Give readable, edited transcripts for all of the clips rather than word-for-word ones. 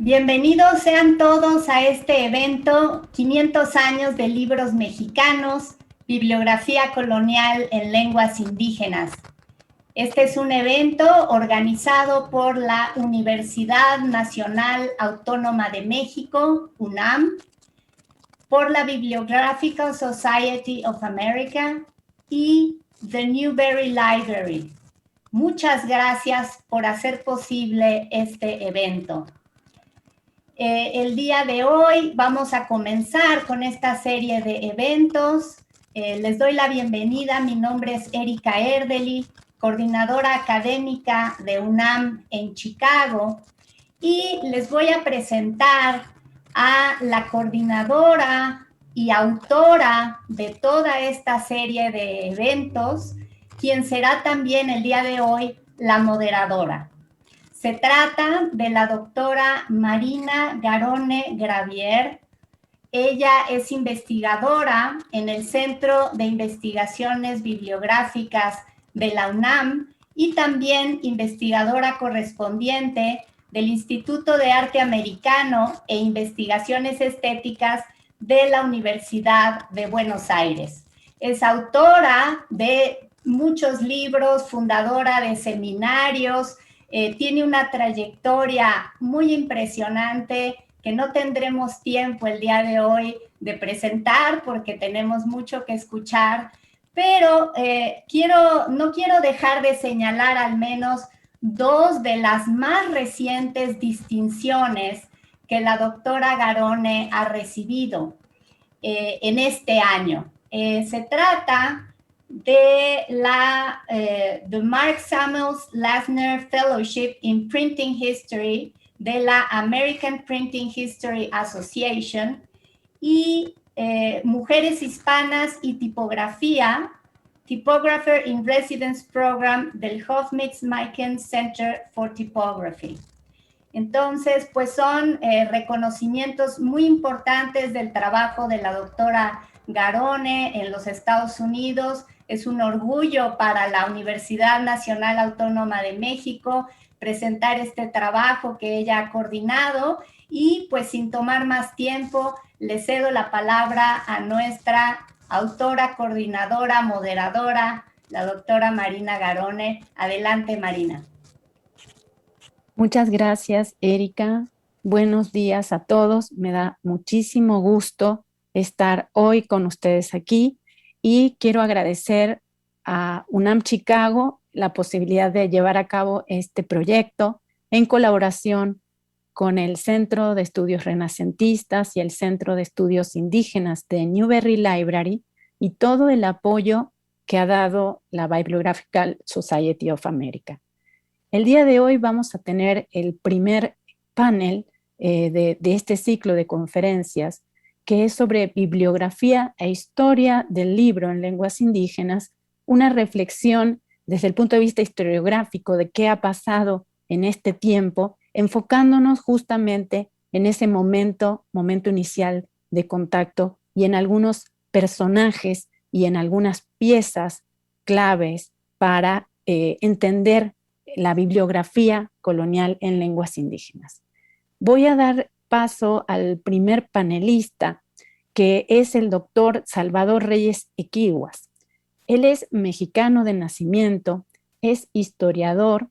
Bienvenidos sean todos a este evento 500 años de libros mexicanos, bibliografía colonial en lenguas indígenas. Este es un evento organizado por la Universidad Nacional Autónoma de México, UNAM, por la Bibliographical Society of America y The Newberry Library. Muchas gracias por hacer posible este evento. El día de hoy vamos a comenzar con esta serie de eventos. Les doy la bienvenida. Mi nombre es Erika Erdely, coordinadora académica de UNAM en Chicago, y les voy a presentar a la coordinadora y autora de toda esta serie de eventos, quien será también el día de hoy la moderadora. Se trata de la doctora Marina Garone Gravier. Ella es investigadora en el Centro de Investigaciones Bibliográficas de la UNAM y también investigadora correspondiente del Instituto de Arte Americano e Investigaciones Estéticas de la Universidad de Buenos Aires. Es autora de muchos libros, fundadora de seminarios, tiene una trayectoria muy impresionante que no tendremos tiempo el día de hoy de presentar porque tenemos mucho que escuchar, pero no quiero dejar de señalar al menos dos de las más recientes distinciones que la doctora Garone ha recibido en este año. Se trata de la The Mark Samuels Lasner Fellowship in Printing History de la American Printing History Association y Mujeres Hispanas y Tipografía, Typographer in Residence Program del Hofmix-Miken Center for Typography. Entonces, pues son reconocimientos muy importantes del trabajo de la doctora Garone en los Estados Unidos. Es un orgullo para la Universidad Nacional Autónoma de México presentar este trabajo que ella ha coordinado y pues sin tomar más tiempo le cedo la palabra a nuestra autora, coordinadora, moderadora, la doctora Marina Garone. Adelante, Marina. Muchas gracias, Erika. Buenos días a todos. Me da muchísimo gusto estar hoy con ustedes aquí y quiero agradecer a UNAM Chicago la posibilidad de llevar a cabo este proyecto en colaboración con el Centro de Estudios Renacentistas y el Centro de Estudios Indígenas de Newberry Library y todo el apoyo que ha dado la Bibliographical Society of America. El día de hoy vamos a tener el primer panel de este ciclo de conferencias que es sobre bibliografía e historia del libro en lenguas indígenas, una reflexión desde el punto de vista historiográfico de qué ha pasado en este tiempo, enfocándonos justamente en ese momento inicial de contacto y en algunos personajes y en algunas piezas claves para entender la bibliografía colonial en lenguas indígenas. Voy a dar paso al primer panelista, que es el doctor Salvador Reyes Equiguas. Él es mexicano de nacimiento, es historiador,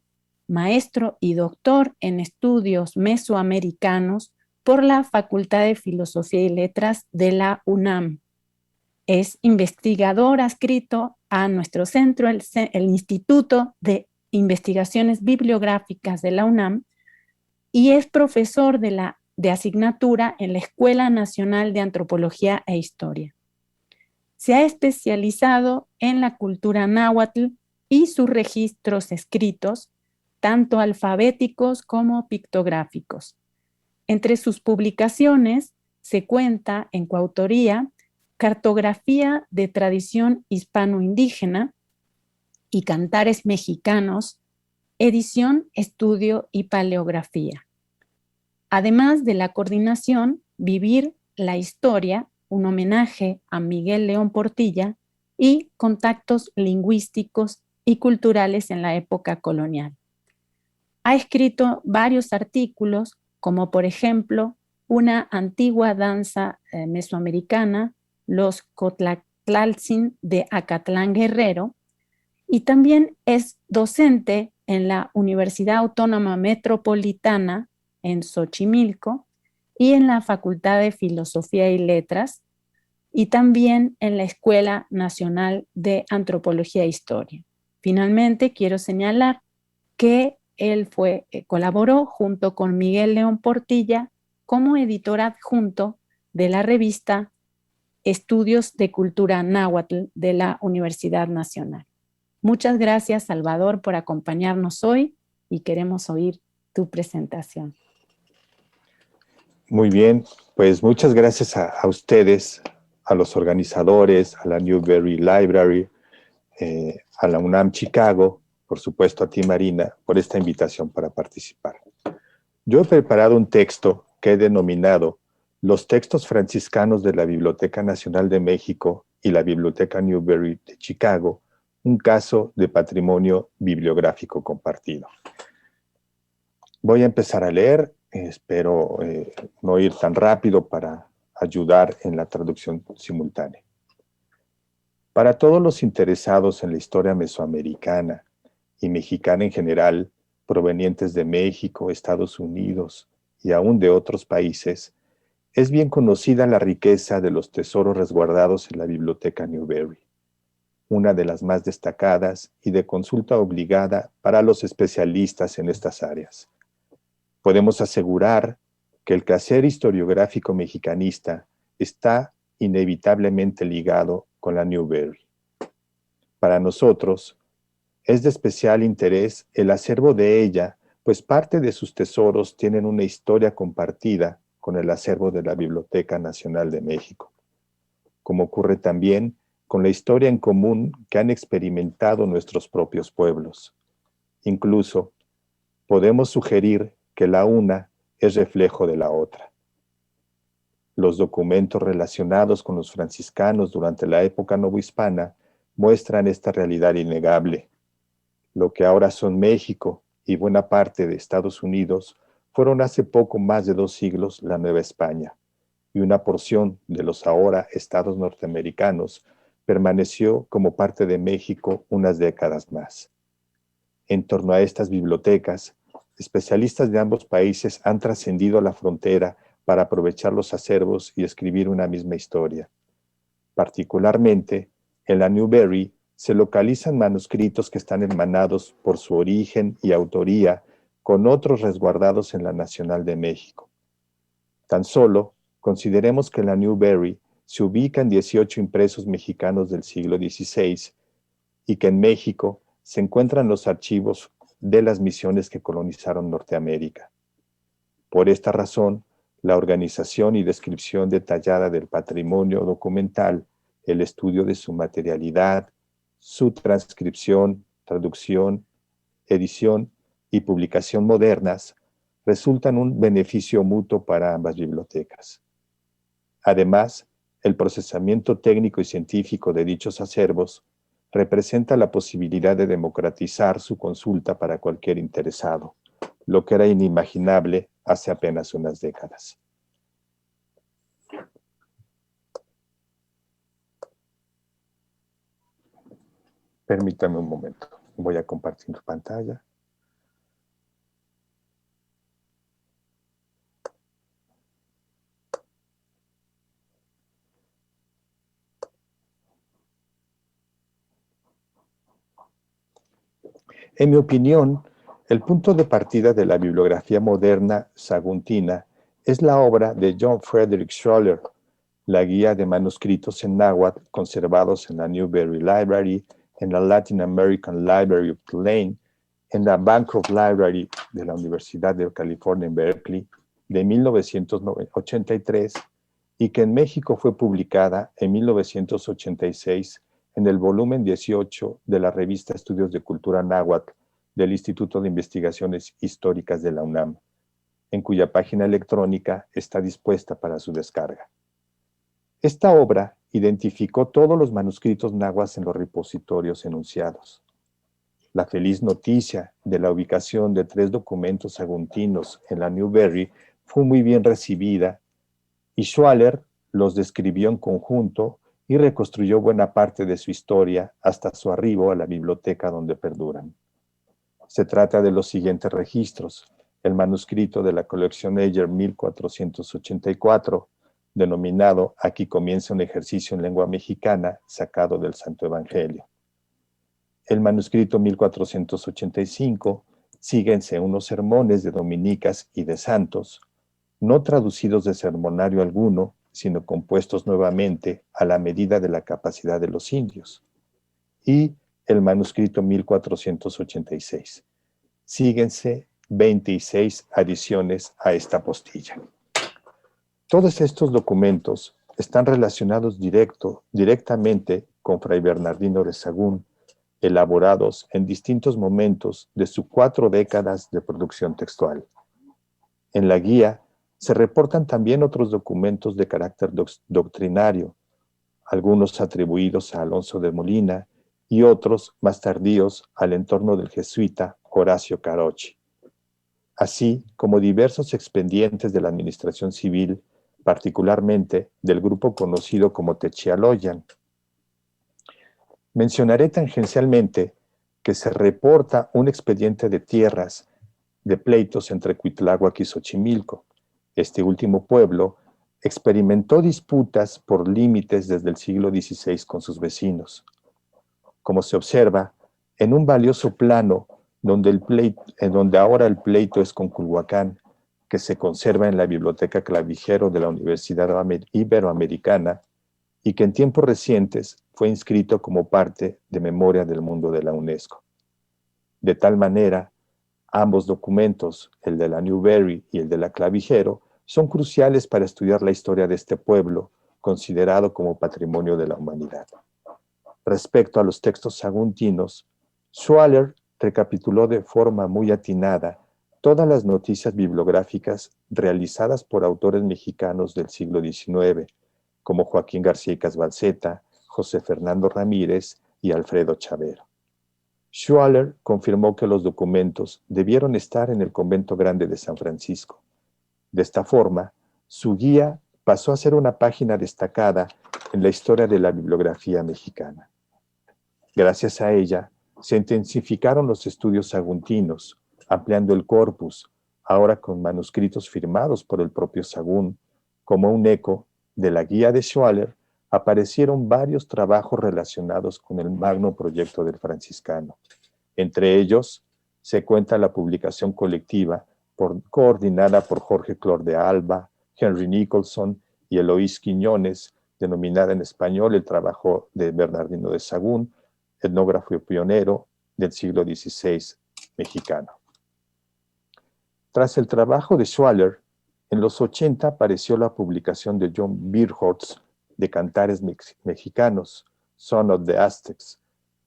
maestro y doctor en estudios mesoamericanos por la Facultad de Filosofía y Letras de la UNAM. Es investigador adscrito a nuestro centro, el Instituto de Investigaciones Bibliográficas de la UNAM, y es profesor de asignatura en la Escuela Nacional de Antropología e Historia. Se ha especializado en la cultura náhuatl y sus registros escritos, tanto alfabéticos como pictográficos. Entre sus publicaciones se cuenta en coautoría Cartografía de Tradición Hispano-Indígena y Cantares Mexicanos, edición, estudio y paleografía. Además de la coordinación Vivir la Historia, un homenaje a Miguel León Portilla, y Contactos Lingüísticos y Culturales en la Época Colonial. Ha escrito varios artículos como por ejemplo una antigua danza mesoamericana, los Cotlatlaltzin de Acatlán Guerrero, y también es docente en la Universidad Autónoma Metropolitana en Xochimilco y en la Facultad de Filosofía y Letras, y también en la Escuela Nacional de Antropología e Historia. Finalmente, quiero señalar que él colaboró junto con Miguel León Portilla como editor adjunto de la revista Estudios de Cultura Náhuatl de la Universidad Nacional. Muchas gracias, Salvador, por acompañarnos hoy y queremos oír tu presentación. Muy bien, pues muchas gracias a ustedes, a los organizadores, a la Newberry Library, a la UNAM Chicago, por supuesto a ti, Marina, por esta invitación para participar. Yo he preparado un texto que he denominado Los textos franciscanos de la Biblioteca Nacional de México y la Biblioteca Newberry de Chicago, un caso de patrimonio bibliográfico compartido. Voy a empezar a leer, espero no ir tan rápido para ayudar en la traducción simultánea. Para todos los interesados en la historia mesoamericana y mexicana en general, provenientes de México, Estados Unidos y aún de otros países, es bien conocida la riqueza de los tesoros resguardados en la Biblioteca Newberry, una de las más destacadas y de consulta obligada para los especialistas en estas áreas. Podemos asegurar que el quehacer historiográfico mexicanista está inevitablemente ligado con la Newberry. Para nosotros, es de especial interés el acervo de ella, pues parte de sus tesoros tienen una historia compartida con el acervo de la Biblioteca Nacional de México, como ocurre también con la historia en común que han experimentado nuestros propios pueblos. Incluso, podemos sugerir que la una es reflejo de la otra. Los documentos relacionados con los franciscanos durante la época novohispana muestran esta realidad innegable. Lo que ahora son México y buena parte de Estados Unidos fueron hace poco más de 2 siglos la Nueva España, y una porción de los ahora estados norteamericanos permaneció como parte de México unas décadas más. En torno a estas bibliotecas, especialistas de ambos países han trascendido la frontera para aprovechar los acervos y escribir una misma historia. Particularmente, en la Newberry se localizan manuscritos que están hermanados por su origen y autoría con otros resguardados en la Nacional de México. Tan solo consideremos que en la Newberry se ubican 18 impresos mexicanos del siglo XVI y que en México se encuentran los archivos de las misiones que colonizaron Norteamérica. Por esta razón, la organización y descripción detallada del patrimonio documental, el estudio de su materialidad, su transcripción, traducción, edición y publicación modernas resultan un beneficio mutuo para ambas bibliotecas. Además, el procesamiento técnico y científico de dichos acervos representa la posibilidad de democratizar su consulta para cualquier interesado, lo que era inimaginable hace apenas unas décadas. Permítame un momento, voy a compartir pantalla. En mi opinión, el punto de partida de la bibliografía moderna saguntina es la obra de John Frederick Schroeder, la guía de manuscritos en náhuatl conservados en la Newberry Library, en la Latin American Library of Tulane, en la Bancroft Library de la Universidad de California en Berkeley de 1983 y que en México fue publicada en 1986 en el volumen 18 de la revista Estudios de Cultura Náhuatl del Instituto de Investigaciones Históricas de la UNAM, en cuya página electrónica está dispuesta para su descarga. Esta obra identificó todos los manuscritos náhuatl en los repositorios enunciados. La feliz noticia de la ubicación de 3 documentos saguntinos en la Newberry fue muy bien recibida y Schwaller los describió en conjunto y reconstruyó buena parte de su historia hasta su arribo a la biblioteca donde perduran. Se trata de los siguientes registros: el manuscrito de la colección Ayer 1484, denominado Aquí comienza un ejercicio en lengua mexicana, sacado del Santo Evangelio. El manuscrito 1485, síguense unos sermones de dominicas y de santos, no traducidos de sermonario alguno, sino compuestos nuevamente a la medida de la capacidad de los indios. Y el manuscrito 1486. Síguense 26 adiciones a esta postilla. Todos estos documentos están relacionados directamente con Fray Bernardino de Sahagún, elaborados en distintos momentos de sus 4 décadas de producción textual. En la guía se reportan también otros documentos de carácter doctrinario, algunos atribuidos a Alonso de Molina y otros más tardíos al entorno del jesuita Horacio Carochi, así como diversos expedientes de la administración civil, particularmente del grupo conocido como Techialoyan. Mencionaré tangencialmente que se reporta un expediente de tierras de pleitos entre Cuitláhuac y Xochimilco. Este último pueblo experimentó disputas por límites desde el siglo XVI con sus vecinos. Como se observa, en un valioso plano donde ahora el pleito es con Culhuacán, que se conserva en la Biblioteca Clavijero de la Universidad Iberoamericana y que en tiempos recientes fue inscrito como parte de Memoria del Mundo de la UNESCO. De tal manera, ambos documentos, el de la Newbery y el de la Clavijero, son cruciales para estudiar la historia de este pueblo, considerado como patrimonio de la humanidad. Respecto a los textos saguntinos, Schwaller recapituló de forma muy atinada todas las noticias bibliográficas realizadas por autores mexicanos del siglo XIX, como Joaquín García y Casbalceta, José Fernando Ramírez y Alfredo Chavero. Schwaller confirmó que los documentos debieron estar en el Convento Grande de San Francisco. De esta forma, su guía pasó a ser una página destacada en la historia de la bibliografía mexicana. Gracias a ella, se intensificaron los estudios saguntinos, ampliando el corpus, ahora con manuscritos firmados por el propio Sahagún. Como un eco de la guía de Schwaller, aparecieron varios trabajos relacionados con el magno proyecto del franciscano. Entre ellos, se cuenta la publicación colectiva coordinada por Jorge Clor de Alba, Henry Nicholson y Eloís Quiñones, denominada en español El trabajo de Bernardino de Sahagún, etnógrafo pionero del siglo XVI mexicano. Tras el trabajo de Schwaller, en los 80 apareció la publicación de John Birchholz de Cantares Mexicanos, Son of the Aztecs,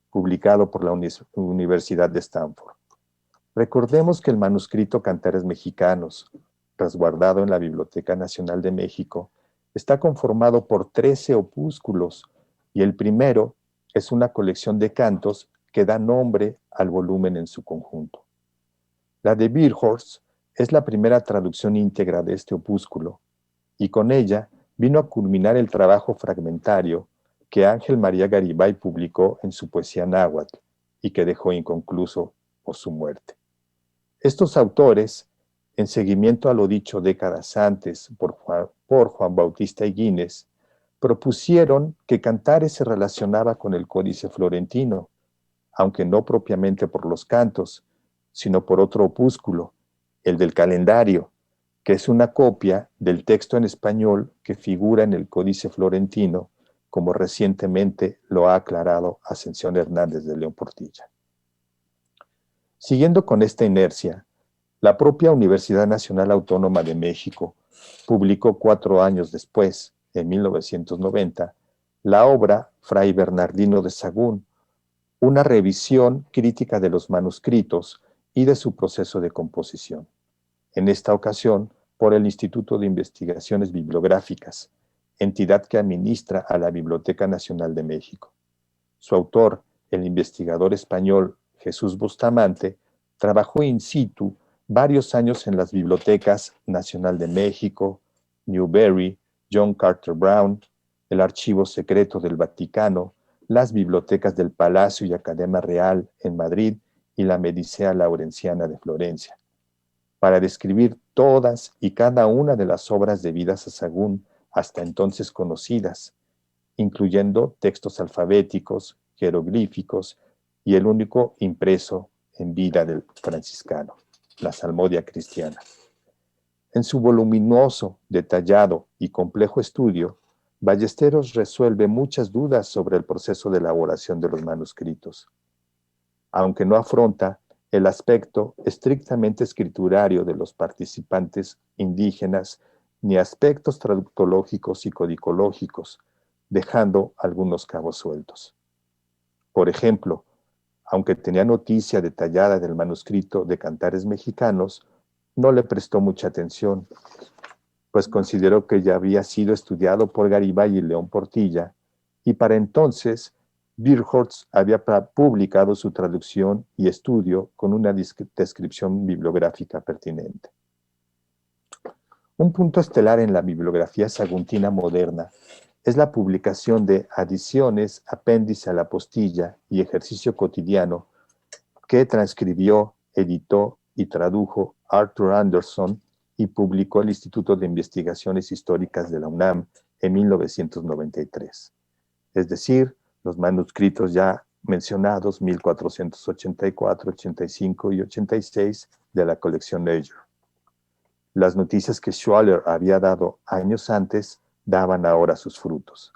publicado por la Universidad de Stanford. Recordemos que el manuscrito Cantares Mexicanos, resguardado en la Biblioteca Nacional de México, está conformado por 13 opúsculos y el primero es una colección de cantos que da nombre al volumen en su conjunto. La de Birchholz es la primera traducción íntegra de este opúsculo y con ella vino a culminar el trabajo fragmentario que Ángel María Garibay publicó en su poesía náhuatl y que dejó inconcluso por su muerte. Estos autores, en seguimiento a lo dicho décadas antes por Juan Bautista Higuines, propusieron que Cantares se relacionaba con el Códice Florentino, aunque no propiamente por los cantos, sino por otro opúsculo, el del Calendario, que es una copia del texto en español que figura en el Códice Florentino, como recientemente lo ha aclarado Ascensión Hernández de León Portilla. Siguiendo con esta inercia, la propia Universidad Nacional Autónoma de México publicó 4 años después, en 1990, la obra Fray Bernardino de Sahagún, una revisión crítica de los manuscritos y de su proceso de composición. En esta ocasión, por el Instituto de Investigaciones Bibliográficas, entidad que administra a la Biblioteca Nacional de México. Su autor, el investigador español Jesús Bustamante, trabajó in situ varios años en las bibliotecas Nacional de México, Newberry, John Carter Brown, el Archivo Secreto del Vaticano, las bibliotecas del Palacio y Academia Real en Madrid y la Medicea Laurenciana de Florencia, para describir todas y cada una de las obras debidas a Sahagún hasta entonces conocidas, incluyendo textos alfabéticos, jeroglíficos y el único impreso en vida del franciscano, la Salmodia Cristiana. En su voluminoso, detallado y complejo estudio, Ballesteros resuelve muchas dudas sobre el proceso de elaboración de los manuscritos, aunque no afronta el aspecto estrictamente escriturario de los participantes indígenas ni aspectos traductológicos y codicológicos, dejando algunos cabos sueltos. Por ejemplo, aunque tenía noticia detallada del manuscrito de Cantares Mexicanos, no le prestó mucha atención, pues consideró que ya había sido estudiado por Garibay y León Portilla, y para entonces Birchholz había publicado su traducción y estudio con una descripción bibliográfica pertinente. Un punto estelar en la bibliografía saguntina moderna es la publicación de adiciones, apéndice a la postilla y ejercicio cotidiano que transcribió, editó y tradujo Arthur Anderson y publicó el Instituto de Investigaciones Históricas de la UNAM en 1993. Es decir, los manuscritos ya mencionados, 1484, 85 y 86 de la colección Neger. Las noticias que Schwaller había dado años antes daban ahora sus frutos,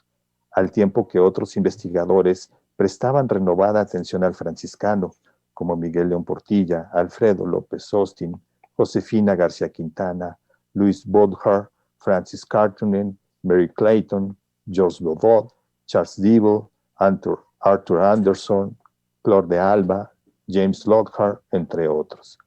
al tiempo que otros investigadores prestaban renovada atención al franciscano, como Miguel León Portilla, Alfredo López Austin, Josefina García Quintana, Louis Bodhar, Francis Cartonen, Mary Clayton, Jos Bovot, Charles Dibble, Arthur Anderson, Claude de Alba, James Lockhart, entre otros,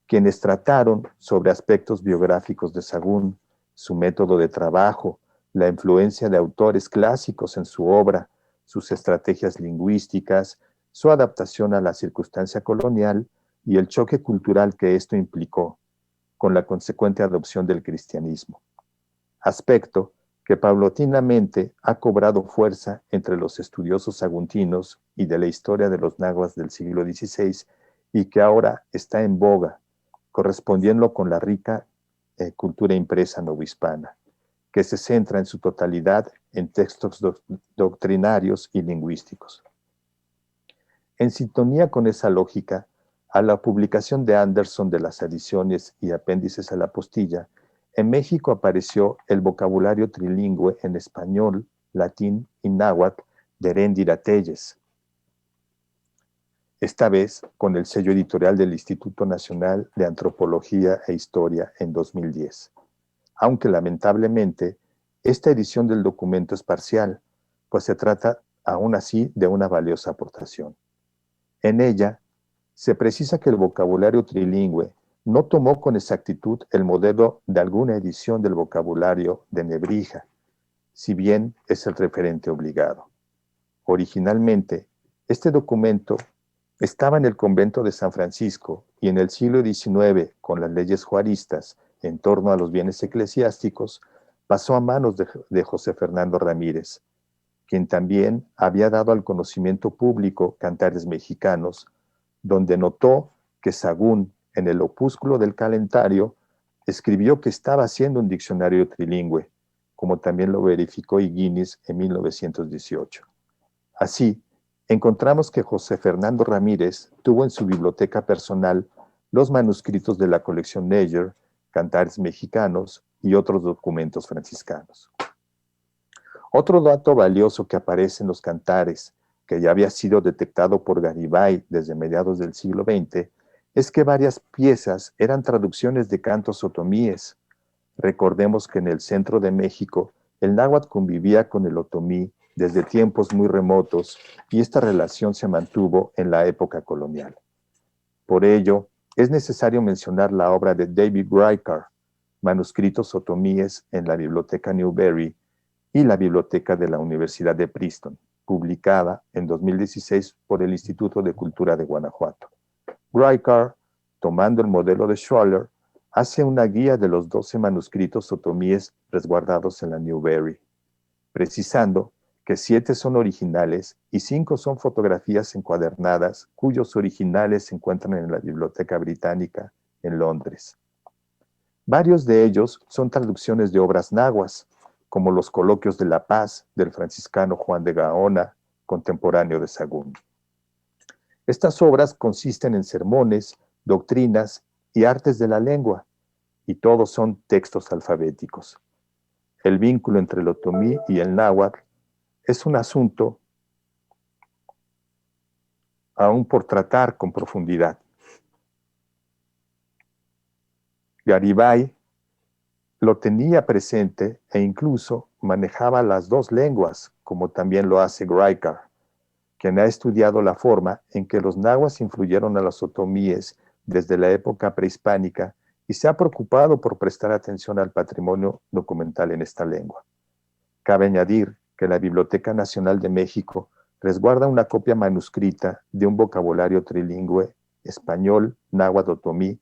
quienes trataron sobre aspectos biográficos de Sahagún, su método de trabajo, la influencia de autores clásicos en su obra, sus estrategias lingüísticas, su adaptación a la circunstancia colonial y el choque cultural que esto implicó, con la consecuente adopción del cristianismo. Aspecto que paulatinamente ha cobrado fuerza entre los estudiosos saguntinos y de la historia de los náhuatl del siglo XVI y que ahora está en boga, correspondiendo con la rica cultura impresa novohispana, que se centra en su totalidad en textos doctrinarios y lingüísticos. En sintonía con esa lógica, a la publicación de Anderson de las adiciones y apéndices a la postilla, en México apareció el vocabulario trilingüe en español, latín y náhuatl de Heréndira Telles, esta vez con el sello editorial del Instituto Nacional de Antropología e Historia en 2010. Aunque lamentablemente, esta edición del documento es parcial, pues se trata aún así de una valiosa aportación. En ella, se precisa que el vocabulario trilingüe no tomó con exactitud el modelo de alguna edición del vocabulario de Nebrija, si bien es el referente obligado. Originalmente, este documento estaba en el convento de San Francisco y en el siglo XIX, con las leyes juaristas en torno a los bienes eclesiásticos, pasó a manos de José Fernando Ramírez, quien también había dado al conocimiento público Cantares Mexicanos, donde notó que Sahagún, en el opúsculo del Calentario, escribió que estaba haciendo un diccionario trilingüe, como también lo verificó Higuines en 1918. Así, encontramos que José Fernando Ramírez tuvo en su biblioteca personal los manuscritos de la colección Neger, Cantares Mexicanos y otros documentos franciscanos. Otro dato valioso que aparece en los cantares, que ya había sido detectado por Garibay desde mediados del siglo XX, es que varias piezas eran traducciones de cantos otomíes. Recordemos que en el centro de México el náhuatl convivía con el otomí desde tiempos muy remotos y esta relación se mantuvo en la época colonial. Por ello, es necesario mencionar la obra de David Gricar, Manuscritos otomíes en la Biblioteca Newberry y la Biblioteca de la Universidad de Princeton, publicada en 2016 por el Instituto de Cultura de Guanajuato. Gricar tomando el modelo de Schroeder, hace una guía de los 12 manuscritos otomíes resguardados en la Newberry, precisando que 7 son originales y 5 son fotografías encuadernadas cuyos originales se encuentran en la Biblioteca Británica en Londres. Varios de ellos son traducciones de obras nahuas, como los Coloquios de la Paz del franciscano Juan de Gaona, contemporáneo de Sagún. Estas obras consisten en sermones, doctrinas y artes de la lengua, y todos son textos alfabéticos. El vínculo entre el otomí y el náhuatl es un asunto aún por tratar con profundidad. Garibay lo tenía presente e incluso manejaba las 2 lenguas, como también lo hace Graikar, quien ha estudiado la forma en que los nahuas influyeron a los otomíes desde la época prehispánica y se ha preocupado por prestar atención al patrimonio documental en esta lengua. Cabe añadir que la Biblioteca Nacional de México resguarda una copia manuscrita de un vocabulario trilingüe español, náhuatl otomí,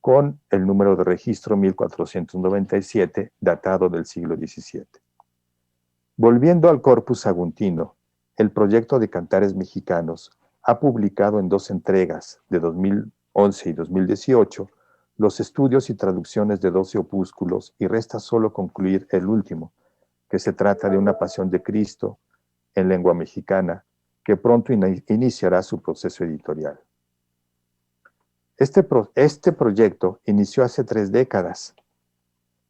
con el número de registro 1497, datado del siglo XVII. Volviendo al corpus saguntino, el proyecto de Cantares Mexicanos ha publicado en 2 entregas, de 2011 y 2018, los estudios y traducciones de 12 opúsculos y resta solo concluir el último, que se trata de una pasión de Cristo en lengua mexicana, que pronto iniciará su proceso editorial. Este proyecto inició hace 3 décadas,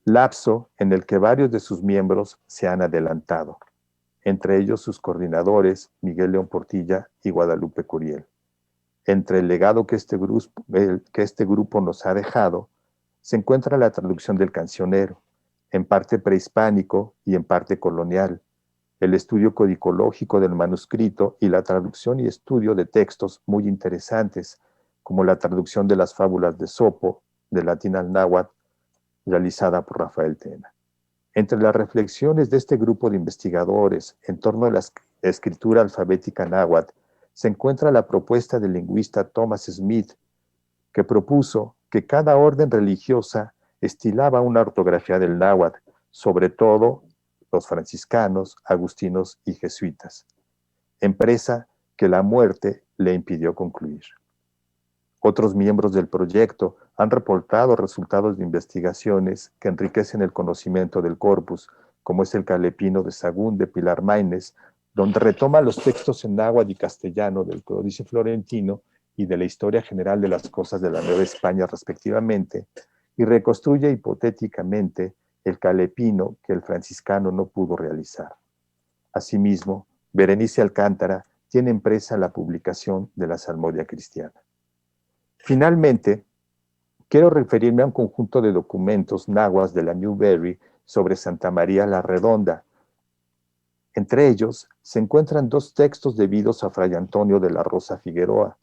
lapso en el que varios de sus miembros se han adelantado, entre ellos sus coordinadores Miguel León Portilla y Guadalupe Curiel. Entre el legado que este grupo nos ha dejado, se encuentra la traducción del cancionero, en parte prehispánico y en parte colonial, el estudio codicológico del manuscrito y la traducción y estudio de textos muy interesantes, como la traducción de las fábulas de Sopo, de latín al náhuatl, realizada por Rafael Tena. Entre las reflexiones de este grupo de investigadores en torno a la escritura alfabética náhuatl, se encuentra la propuesta del lingüista Thomas Smith, que propuso que cada orden religiosa estilaba una ortografía del náhuatl, sobre todo los franciscanos, agustinos y jesuitas, empresa que la muerte le impidió concluir. Otros miembros del proyecto han reportado resultados de investigaciones que enriquecen el conocimiento del corpus, como es el Calepino de Sagún de Pilar Maínez, donde retoma los textos en náhuatl y castellano del Códice Florentino y de la Historia General de las Cosas de la Nueva España respectivamente, y reconstruye hipotéticamente el Calepino que el franciscano no pudo realizar. Asimismo, Berenice Alcántara tiene empresa la publicación de la Salmodia Cristiana. Finalmente, quiero referirme a un conjunto de documentos náhuatl de la Newberry sobre Santa María la Redonda. Entre ellos se encuentran 2 textos debidos a Fray Antonio de la Rosa Figueroa,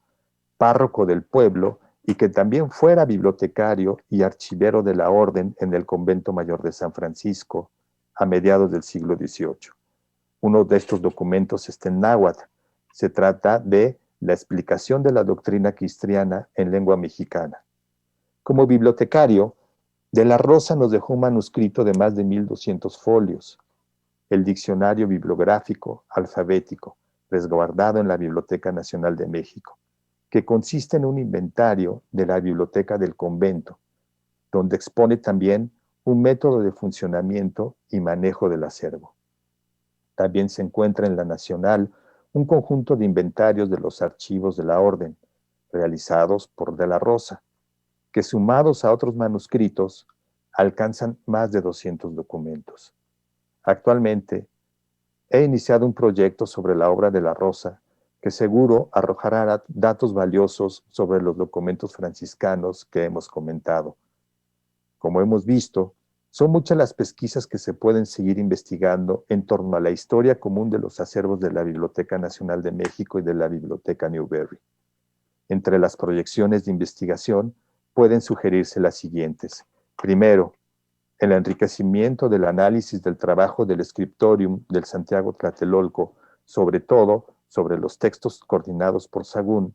párroco del pueblo y que también fuera bibliotecario y archivero de la orden en el Convento Mayor de San Francisco a mediados del siglo XVIII. Uno de estos documentos está en náhuatl. Se trata de la explicación de la doctrina cristiana en lengua mexicana. Como bibliotecario, de la Rosa nos dejó un manuscrito de más de 1200 folios, el Diccionario Bibliográfico Alfabético, resguardado en la Biblioteca Nacional de México, que consiste en un inventario de la biblioteca del convento, donde expone también un método de funcionamiento y manejo del acervo. También se encuentra en la Nacional un conjunto de inventarios de los archivos de la orden, realizados por De la Rosa, que sumados a otros manuscritos, alcanzan más de 200 documentos. Actualmente, he iniciado un proyecto sobre la obra de La Rosa, que seguro arrojará datos valiosos sobre los documentos franciscanos que hemos comentado. Como hemos visto, son muchas las pesquisas que se pueden seguir investigando en torno a la historia común de los acervos de la Biblioteca Nacional de México y de la Biblioteca Newberry. Entre las proyecciones de investigación pueden sugerirse las siguientes. Primero, el enriquecimiento del análisis del trabajo del Scriptorium del Santiago Tlatelolco, sobre todo sobre los textos coordinados por Sagún,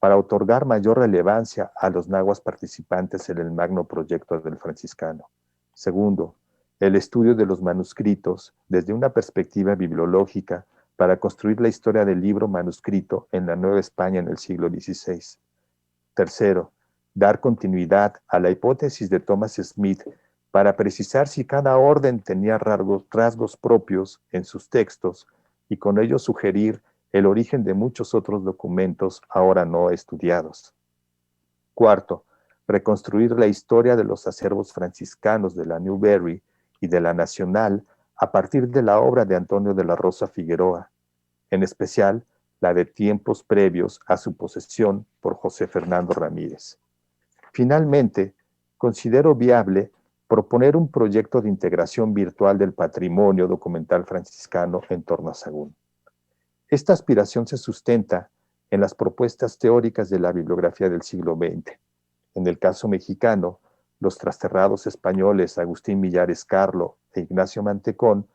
para otorgar mayor relevancia a los nahuas participantes en el magno proyecto del franciscano. Segundo, el estudio de los manuscritos desde una perspectiva bibliológica para construir la historia del libro manuscrito en la Nueva España en el siglo XVI. Tercero, dar continuidad a la hipótesis de Thomas Smith para precisar si cada orden tenía rasgos propios en sus textos y con ello sugerir el origen de muchos otros documentos ahora no estudiados. Cuarto, reconstruir la historia de los acervos franciscanos de la Newberry y de la Nacional a partir de la obra de Antonio de la Rosa Figueroa, en especial la de tiempos previos a su posesión por José Fernando Ramírez. Finalmente, considero viable proponer un proyecto de integración virtual del patrimonio documental franciscano en torno a Sahagún. Esta aspiración se sustenta en las propuestas teóricas de la bibliografía del siglo XX. En el caso mexicano, los trasterrados españoles Agustín Millares Carlo e Ignacio Mantecón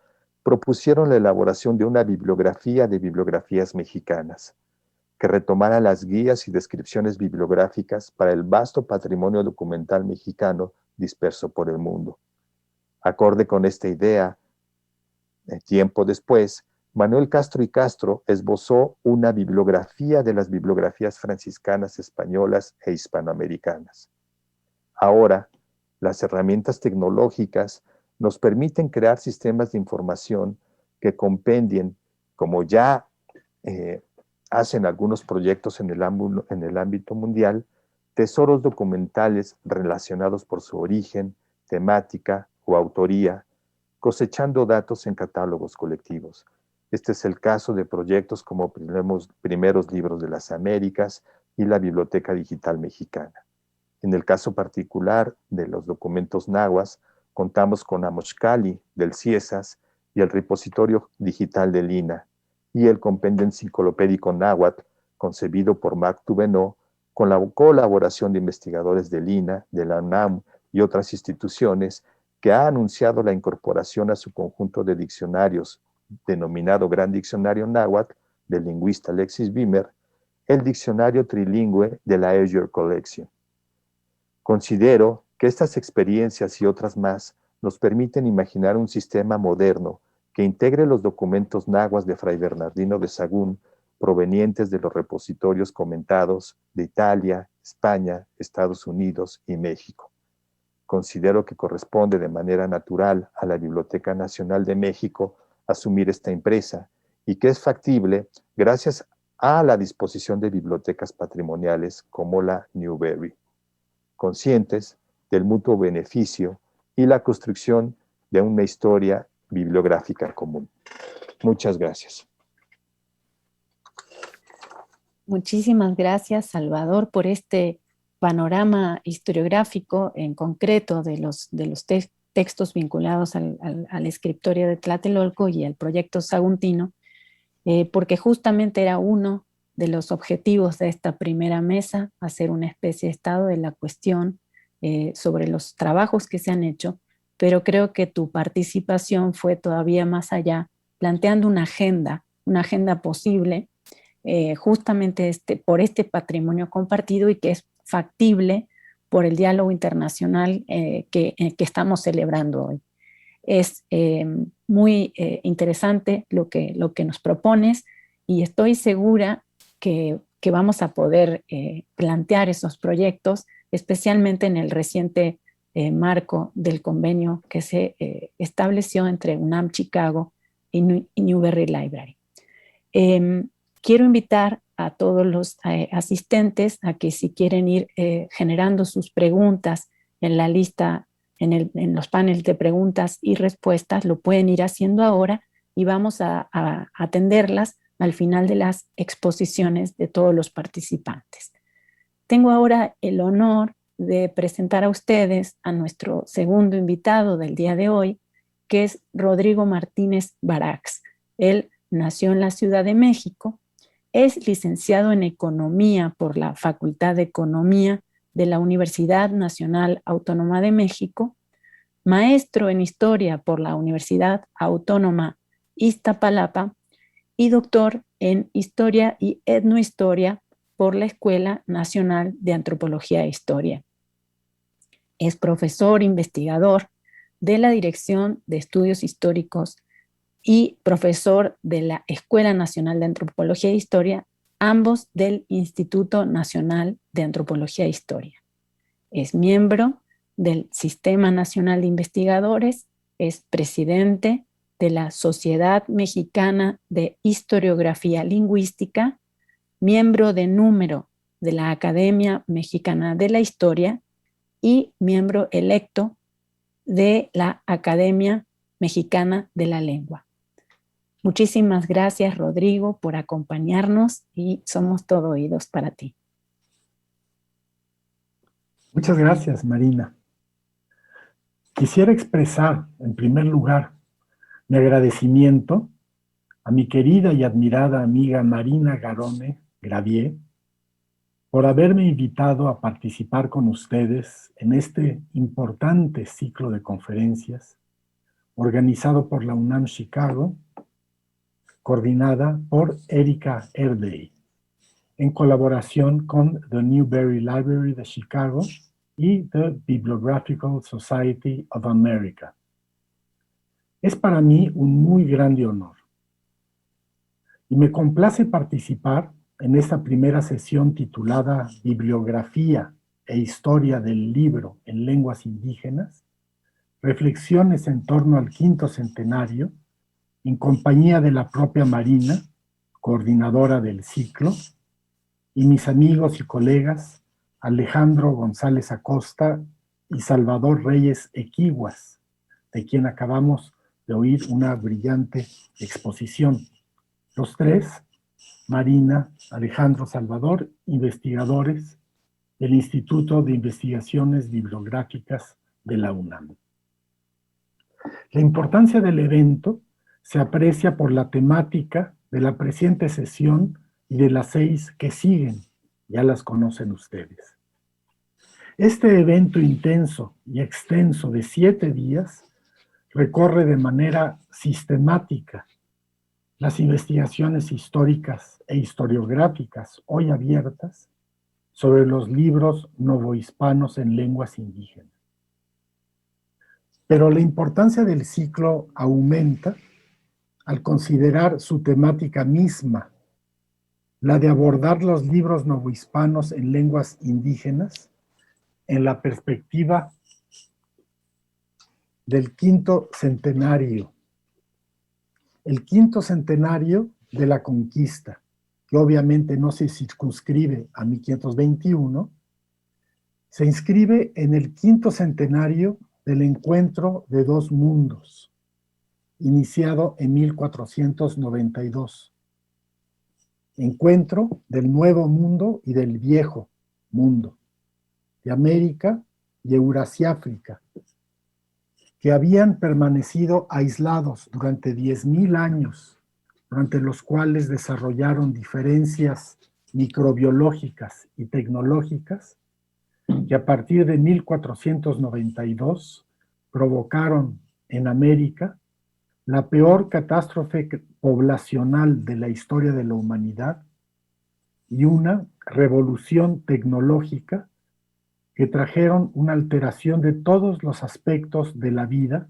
propusieron la elaboración de una bibliografía de bibliografías mexicanas, que retomara las guías y descripciones bibliográficas para el vasto patrimonio documental mexicano disperso por el mundo. Acorde con esta idea, tiempo después, Manuel Castro y Castro esbozó una bibliografía de las bibliografías franciscanas españolas e hispanoamericanas. Ahora, las herramientas tecnológicas nos permiten crear sistemas de información que compendien, como ya hacen algunos proyectos en el ámbito mundial, tesoros documentales relacionados por su origen, temática o autoría, cosechando datos en catálogos colectivos. Este es el caso de proyectos como Primeros Libros de las Américas y la Biblioteca Digital Mexicana. En el caso particular de los documentos nahuas, contamos con Amoxcali del CIESAS y el repositorio digital del INAH y el compendio enciclopédico náhuatl, concebido por Marc Touvenot, con la colaboración de investigadores del INAH, de la UNAM y otras instituciones, que ha anunciado la incorporación a su conjunto de diccionarios, denominado Gran Diccionario Náhuatl, del lingüista Alexis Wimmer, el diccionario trilingüe de la Azure Collection. Considero que estas experiencias y otras más nos permiten imaginar un sistema moderno que integre los documentos nahuas de Fray Bernardino de Sahagún provenientes de los repositorios comentados de Italia, España, Estados Unidos y México. Considero que corresponde de manera natural a la Biblioteca Nacional de México asumir esta empresa y que es factible gracias a la disposición de bibliotecas patrimoniales como la Newberry, conscientes del mutuo beneficio y la construcción de una historia bibliográfica común. Muchas gracias. Muchísimas gracias, Salvador, por este panorama historiográfico en concreto de los textos vinculados al escritorio de Tlatelolco y al proyecto saguntino, porque justamente era uno de los objetivos de esta primera mesa, hacer una especie de estado de la cuestión sobre los trabajos que se han hecho, pero creo que tu participación fue todavía más allá, planteando una agenda posible, justamente por este patrimonio compartido y que es factible por el diálogo internacional que estamos celebrando hoy. Es muy interesante lo que nos propones y estoy segura que vamos a poder plantear esos proyectos, especialmente en el reciente marco del convenio que se estableció entre UNAM Chicago y Newberry Library. Quiero invitar a todos los asistentes a que si quieren ir generando sus preguntas en la lista, en los paneles de preguntas y respuestas, lo pueden ir haciendo ahora y vamos a atenderlas al final de las exposiciones de todos los participantes. Tengo ahora el honor de presentar a ustedes a nuestro segundo invitado del día de hoy, que es Rodrigo Martínez Barax. Él nació en la Ciudad de México, es licenciado en Economía por la Facultad de Economía de la Universidad Nacional Autónoma de México, maestro en Historia por la Universidad Autónoma Iztapalapa y doctor en Historia y Etnohistoria por la Escuela Nacional de Antropología e Historia. Es profesor investigador de la Dirección de Estudios Históricos y profesor de la Escuela Nacional de Antropología e Historia, ambos del Instituto Nacional de Antropología e Historia. Es miembro del Sistema Nacional de Investigadores, es presidente de la Sociedad Mexicana de Historiografía Lingüística, miembro de número de la Academia Mexicana de la Historia y miembro electo de la Academia Mexicana de la Lengua. Muchísimas gracias, Rodrigo, por acompañarnos y somos todo oídos para ti. Muchas gracias, Marina. Quisiera expresar, en primer lugar, mi agradecimiento a mi querida y admirada amiga Marina Garone Gravier por haberme invitado a participar con ustedes en este importante ciclo de conferencias organizado por la UNAM Chicago, coordinada por Erika Erdey, en colaboración con The Newberry Library de Chicago y The Bibliographical Society of America. Es para mí un muy grande honor y me complace participar en esta primera sesión titulada Bibliografía e Historia del Libro en Lenguas Indígenas, reflexiones en torno al 5º centenario, en compañía de la propia Marina, coordinadora del ciclo, y mis amigos y colegas Alejandro González Acosta y Salvador Reyes Equiguas, de quien acabamos de oír una brillante exposición. Los tres, Marina, Alejandro, Salvador, investigadores del Instituto de Investigaciones Bibliográficas de la UNAM. La importancia del evento se aprecia por la temática de la presente sesión y de las 6 que siguen, ya las conocen ustedes. Este evento intenso y extenso de 7 días recorre de manera sistemática las investigaciones históricas e historiográficas hoy abiertas sobre los libros novohispanos en lenguas indígenas. Pero la importancia del ciclo aumenta al considerar su temática misma, la de abordar los libros novohispanos en lenguas indígenas en la perspectiva del 5º centenario. El 5º centenario de la conquista, que obviamente no se circunscribe a 1521, se inscribe en el 5º centenario del encuentro de 2 mundos, iniciado en 1492. Encuentro del Nuevo Mundo y del Viejo Mundo, de América y Eurasiáfrica, que habían permanecido aislados durante 10.000 años, durante los cuales desarrollaron diferencias microbiológicas y tecnológicas, que a partir de 1492 provocaron en América la peor catástrofe poblacional de la historia de la humanidad y una revolución tecnológica que trajeron una alteración de todos los aspectos de la vida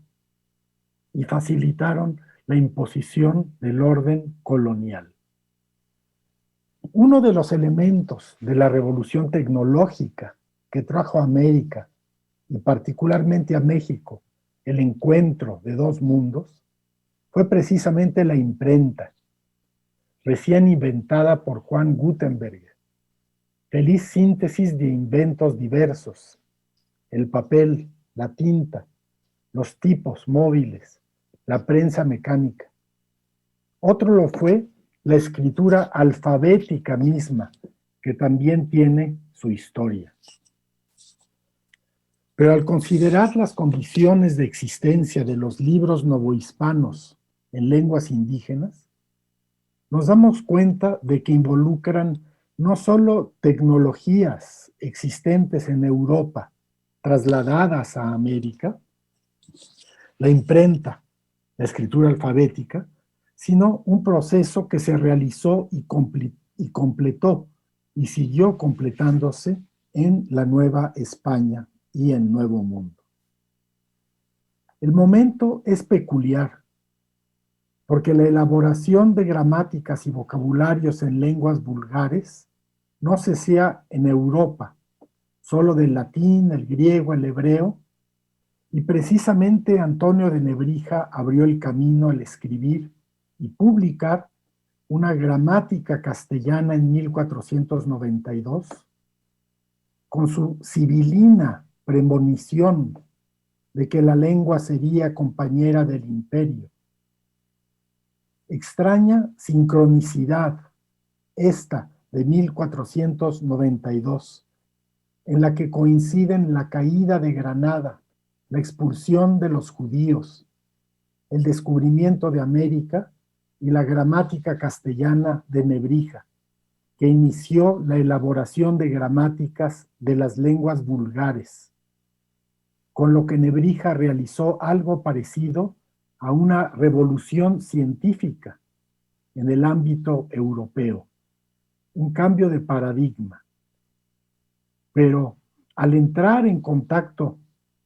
y facilitaron la imposición del orden colonial. Uno de los elementos de la revolución tecnológica que trajo a América, y particularmente a México, el encuentro de 2 mundos, fue precisamente la imprenta, recién inventada por Juan Gutenberg. Feliz síntesis de inventos diversos: el papel, la tinta, los tipos móviles, la prensa mecánica. Otro lo fue la escritura alfabética misma, que también tiene su historia. Pero al considerar las condiciones de existencia de los libros novohispanos en lenguas indígenas, nos damos cuenta de que involucran no solo tecnologías existentes en Europa, trasladadas a América, la imprenta, la escritura alfabética, sino un proceso que se realizó y completó y siguió completándose en la Nueva España y en Nuevo Mundo. El momento es peculiar, porque la elaboración de gramáticas y vocabularios en lenguas vulgares no se hacía en Europa, solo del latín, el griego, el hebreo, y precisamente Antonio de Nebrija abrió el camino al escribir y publicar una gramática castellana en 1492, con su sibilina premonición de que la lengua sería compañera del imperio. Extraña sincronicidad esta de 1492, en la que coinciden la caída de Granada, la expulsión de los judíos, el descubrimiento de América y la gramática castellana de Nebrija, que inició la elaboración de gramáticas de las lenguas vulgares, con lo que Nebrija realizó algo parecido a una revolución científica en el ámbito europeo, un cambio de paradigma. Pero al entrar en contacto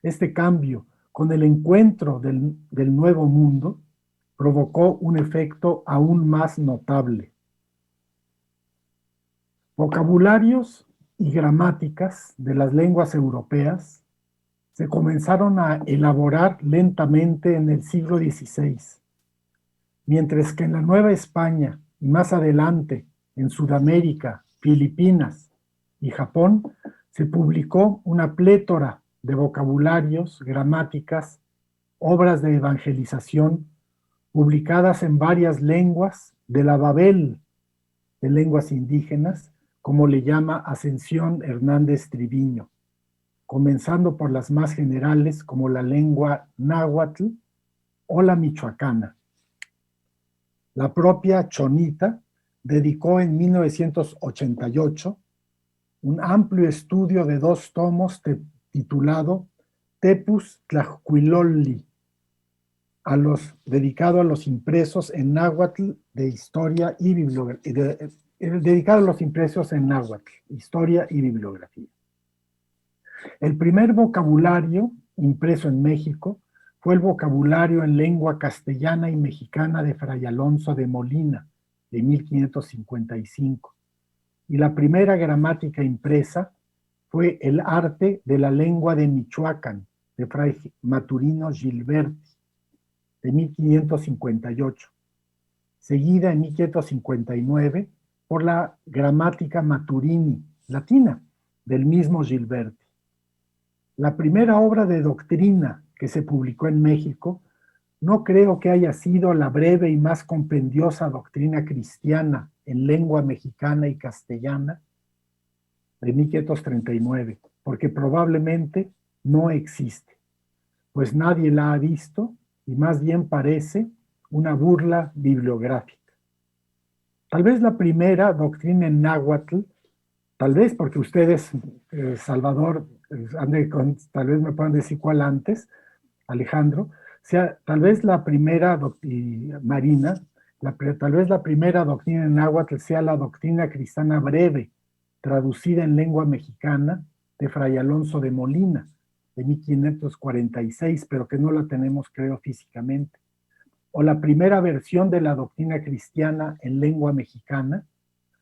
este cambio con el encuentro del Nuevo Mundo, provocó un efecto aún más notable. Vocabularios y gramáticas de las lenguas europeas se comenzaron a elaborar lentamente en el siglo XVI, mientras que en la Nueva España y más adelante en Sudamérica, Filipinas y Japón se publicó una plétora de vocabularios, gramáticas, obras de evangelización, publicadas en varias lenguas de la Babel de lenguas indígenas, como le llama Ascensión Hernández Triviño, comenzando por las más generales como la lengua náhuatl o la michoacana. La propia Chonita dedicó en 1988 un amplio estudio de 2 tomos titulado Tepuz Tlaxcuiloli, dedicado a los impresos en náhuatl de historia y bibliografía, dedicado a los impresos en náhuatl, historia y bibliografía. El primer vocabulario impreso en México fue el vocabulario en lengua castellana y mexicana de Fray Alonso de Molina, de 1555. Y la primera gramática impresa fue El arte de la lengua de Michoacán, de Fray Maturino Gilberti, de 1558, seguida en 1559 por la gramática Maturini, latina, del mismo Gilberti. La primera obra de doctrina que se publicó en México no creo que haya sido la breve y más compendiosa doctrina cristiana en lengua mexicana y castellana de 1539, porque probablemente no existe, pues nadie la ha visto y más bien parece una burla bibliográfica. Tal vez la primera doctrina en náhuatl, tal vez porque ustedes, Salvador, tal vez me puedan decir cuál antes, Alejandro, sea tal vez la primera Marina, tal vez la primera doctrina en náhuatl sea la doctrina cristiana breve, traducida en lengua mexicana de Fray Alonso de Molina, de 1546, pero que no la tenemos, creo, físicamente. O la primera versión de la doctrina cristiana en lengua mexicana,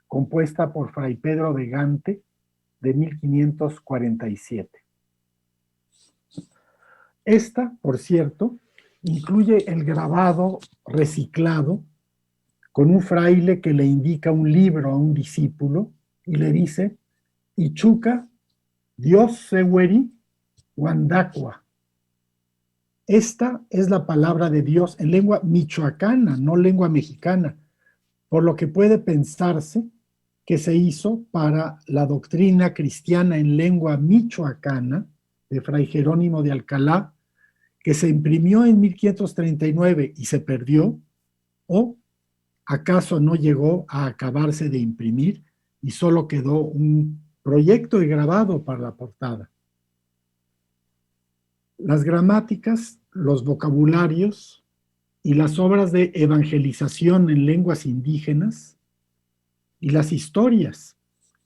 compuesta por Fray Pedro de Gante, de 1547. Esta, por cierto, incluye el grabado reciclado con un fraile que le indica un libro a un discípulo y le dice, Ichuca, Dios seweri, Wandacua. Esta es la palabra de Dios en lengua michoacana, no lengua mexicana, por lo que puede pensarse que se hizo para la doctrina cristiana en lengua michoacana de Fray Jerónimo de Alcalá, que se imprimió en 1539 y se perdió, o acaso no llegó a acabarse de imprimir y solo quedó un proyecto y grabado para la portada. Las gramáticas, los vocabularios y las obras de evangelización en lenguas indígenas y las historias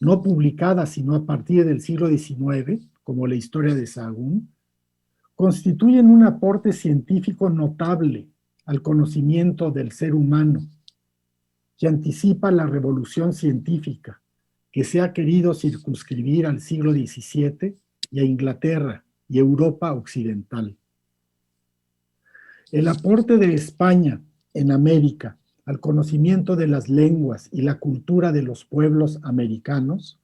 no publicada sino a partir del siglo XIX, como la historia de Sahagún, constituyen un aporte científico notable al conocimiento del ser humano, que anticipa la revolución científica que se ha querido circunscribir al siglo XVII y a Inglaterra y Europa occidental. El aporte de España en América al conocimiento de las lenguas y la cultura de los pueblos americanos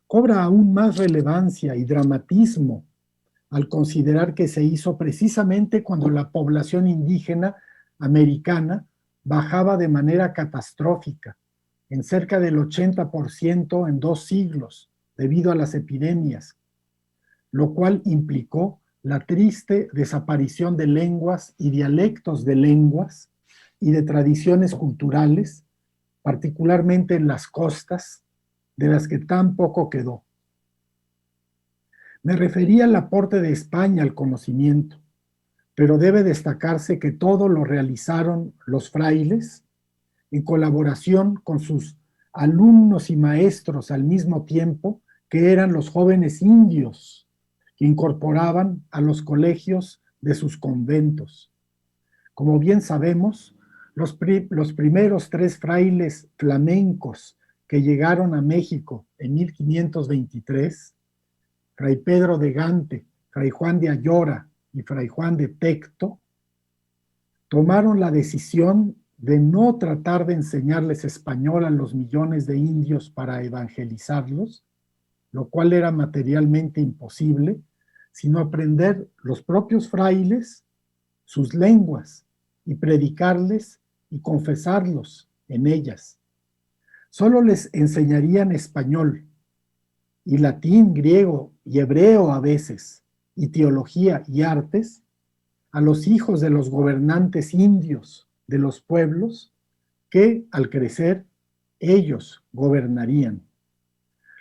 cobra aún más relevancia y dramatismo al considerar que se hizo precisamente cuando la población indígena americana bajaba de manera catastrófica, en cerca del 80% en 2 siglos, debido a las epidemias, lo cual implicó la triste desaparición de lenguas y dialectos de lenguas y de tradiciones culturales, particularmente en las costas, de las que tan poco quedó. Me refería al aporte de España al conocimiento, pero debe destacarse que todo lo realizaron los frailes en colaboración con sus alumnos y maestros al mismo tiempo, que eran los jóvenes indios que incorporaban a los colegios de sus conventos. Como bien sabemos, los primeros 3 frailes flamencos que llegaron a México en 1523, Fray Pedro de Gante, Fray Juan de Ayora y Fray Juan de Tecto, tomaron la decisión de no tratar de enseñarles español a los millones de indios para evangelizarlos, lo cual era materialmente imposible, sino aprender los propios frailes sus lenguas y predicarles y confesarlos en ellas. Solo les enseñarían español y latín, griego y hebreo a veces, y teología y artes, a los hijos de los gobernantes indios de los pueblos que, al crecer, ellos gobernarían.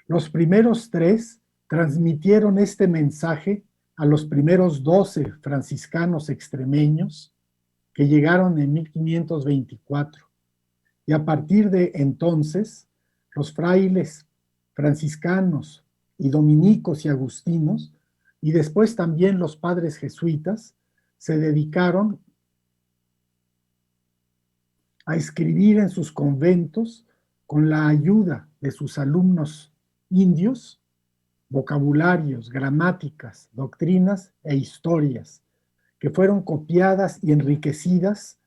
Los primeros 3 transmitieron este mensaje a los primeros 12 franciscanos extremeños que llegaron en 1524, y a partir de entonces, los frailes franciscanos y dominicos y agustinos, y después también los padres jesuitas, se dedicaron a escribir en sus conventos, con la ayuda de sus alumnos indios, vocabularios, gramáticas, doctrinas e historias, que fueron copiadas y enriquecidas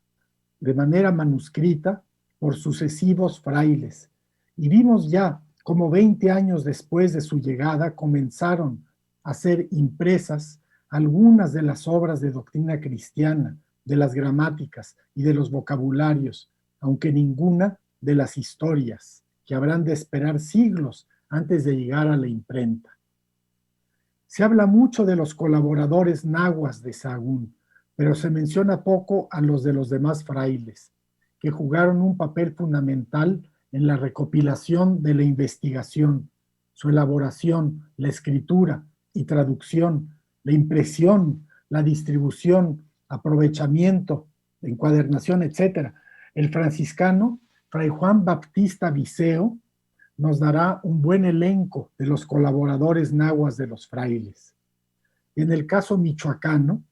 de manera manuscrita por sucesivos frailes. Y vimos ya cómo 20 años después de su llegada comenzaron a ser impresas algunas de las obras de doctrina cristiana, de las gramáticas y de los vocabularios, aunque ninguna de las historias, que habrán de esperar siglos antes de llegar a la imprenta. Se habla mucho de los colaboradores nahuas de Sahagún, pero se menciona poco a los de los demás frailes, que jugaron un papel fundamental en la recopilación de la investigación, su elaboración, la escritura y traducción, la impresión, la distribución, aprovechamiento, encuadernación, etc. El franciscano, Fray Juan Baptista Viseo, nos dará un buen elenco de los colaboradores nahuas de los frailes. En el caso michoacano,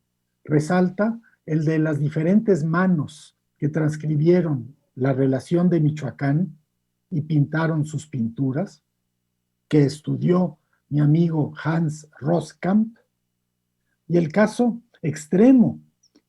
resalta el de las diferentes manos que transcribieron la relación de Michoacán y pintaron sus pinturas, que estudió mi amigo Hans Roskamp, y el caso extremo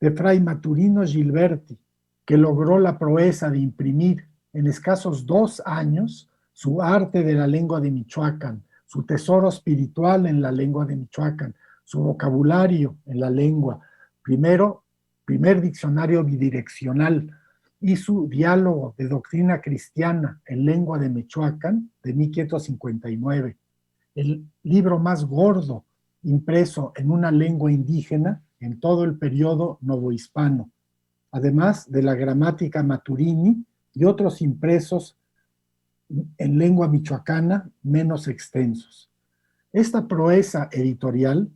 de Fray Maturino Gilberti, que logró la proeza de imprimir en escasos 2 años su arte de la lengua de Michoacán, su tesoro espiritual en la lengua de Michoacán, su vocabulario en la lengua, primer diccionario bidireccional, y su diálogo de doctrina cristiana en lengua de Michoacán de 1559, el libro más gordo impreso en una lengua indígena en todo el periodo novohispano, además de la gramática Maturini y otros impresos en lengua michoacana menos extensos. Esta proeza editorial,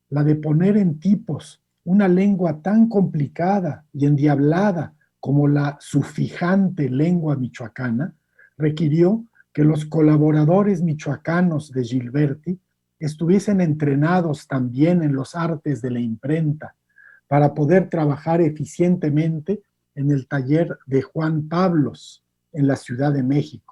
la de poner en tipos una lengua tan complicada y endiablada como la sufijante lengua michoacana, requirió que los colaboradores michoacanos de Gilberti estuviesen entrenados también en los artes de la imprenta para poder trabajar eficientemente en el taller de Juan Pablos en la Ciudad de México.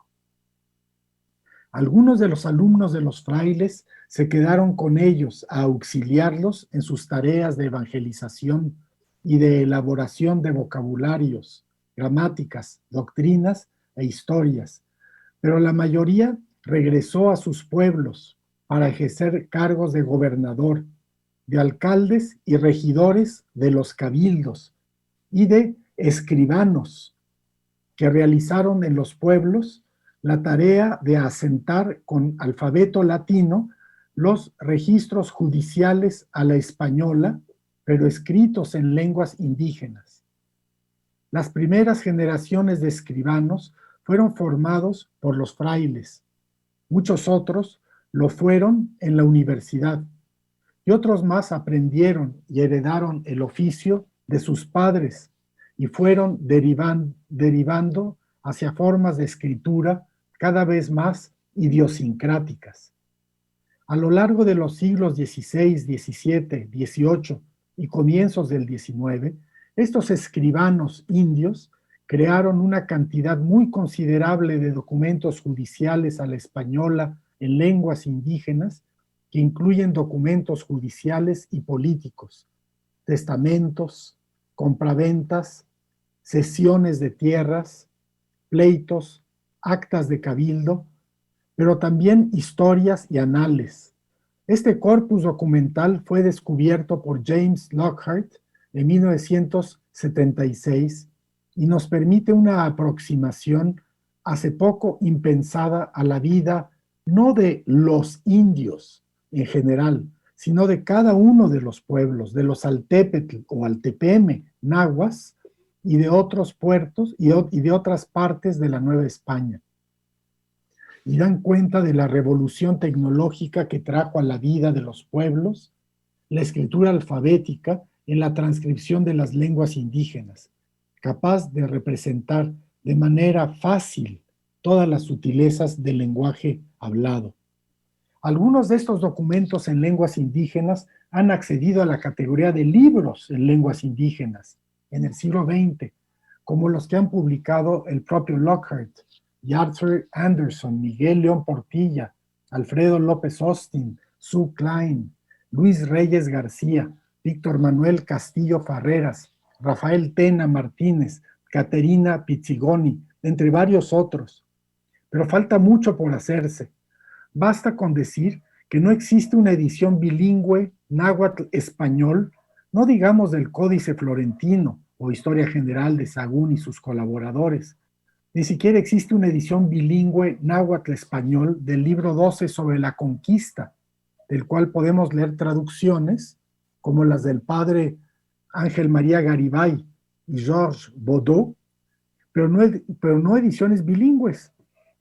Algunos de los alumnos de los frailes se quedaron con ellos a auxiliarlos en sus tareas de evangelización y de elaboración de vocabularios, gramáticas, doctrinas e historias, pero la mayoría regresó a sus pueblos para ejercer cargos de gobernador, de alcaldes y regidores de los cabildos y de escribanos que realizaron en los pueblos la tarea de asentar con alfabeto latino los registros judiciales a la española, pero escritos en lenguas indígenas. Las primeras generaciones de escribanos fueron formados por los frailes. Muchos otros lo fueron en la universidad y otros más aprendieron y heredaron el oficio de sus padres y fueron derivando hacia formas de escritura cada vez más idiosincráticas. A lo largo de los siglos XVI, XVII, XVIII y comienzos del XIX, estos escribanos indios crearon una cantidad muy considerable de documentos judiciales a la española en lenguas indígenas, que incluyen documentos judiciales y políticos, testamentos, compraventas, cesiones de tierras, pleitos, actas de cabildo, pero también historias y anales. Este corpus documental fue descubierto por James Lockhart en 1976 y nos permite una aproximación hace poco impensada a la vida no de los indios en general, sino de cada uno de los pueblos, de los Altépetl o Altepeme, nahuas, y de otros puertos y de otras partes de la Nueva España. Y dan cuenta de la revolución tecnológica que trajo a la vida de los pueblos la escritura alfabética en la transcripción de las lenguas indígenas, capaz de representar de manera fácil todas las sutilezas del lenguaje hablado. Algunos de estos documentos en lenguas indígenas han accedido a la categoría de libros en lenguas indígenas en el siglo XX, como los que han publicado el propio Lockhart, y Arthur Anderson, Miguel León Portilla, Alfredo López Austin, Sue Klein, Luis Reyes García, Víctor Manuel Castillo Farreras, Rafael Tena Martínez, Caterina Pizzigoni, entre varios otros. Pero falta mucho por hacerse. Basta con decir que no existe una edición bilingüe náhuatl-español, no digamos del Códice Florentino o Historia General de Sahagún y sus colaboradores. Ni siquiera existe una edición bilingüe náhuatl-español del libro 12 sobre la conquista, del cual podemos leer traducciones como las del padre Ángel María Garibay y Georges Baudot, pero no ediciones bilingües,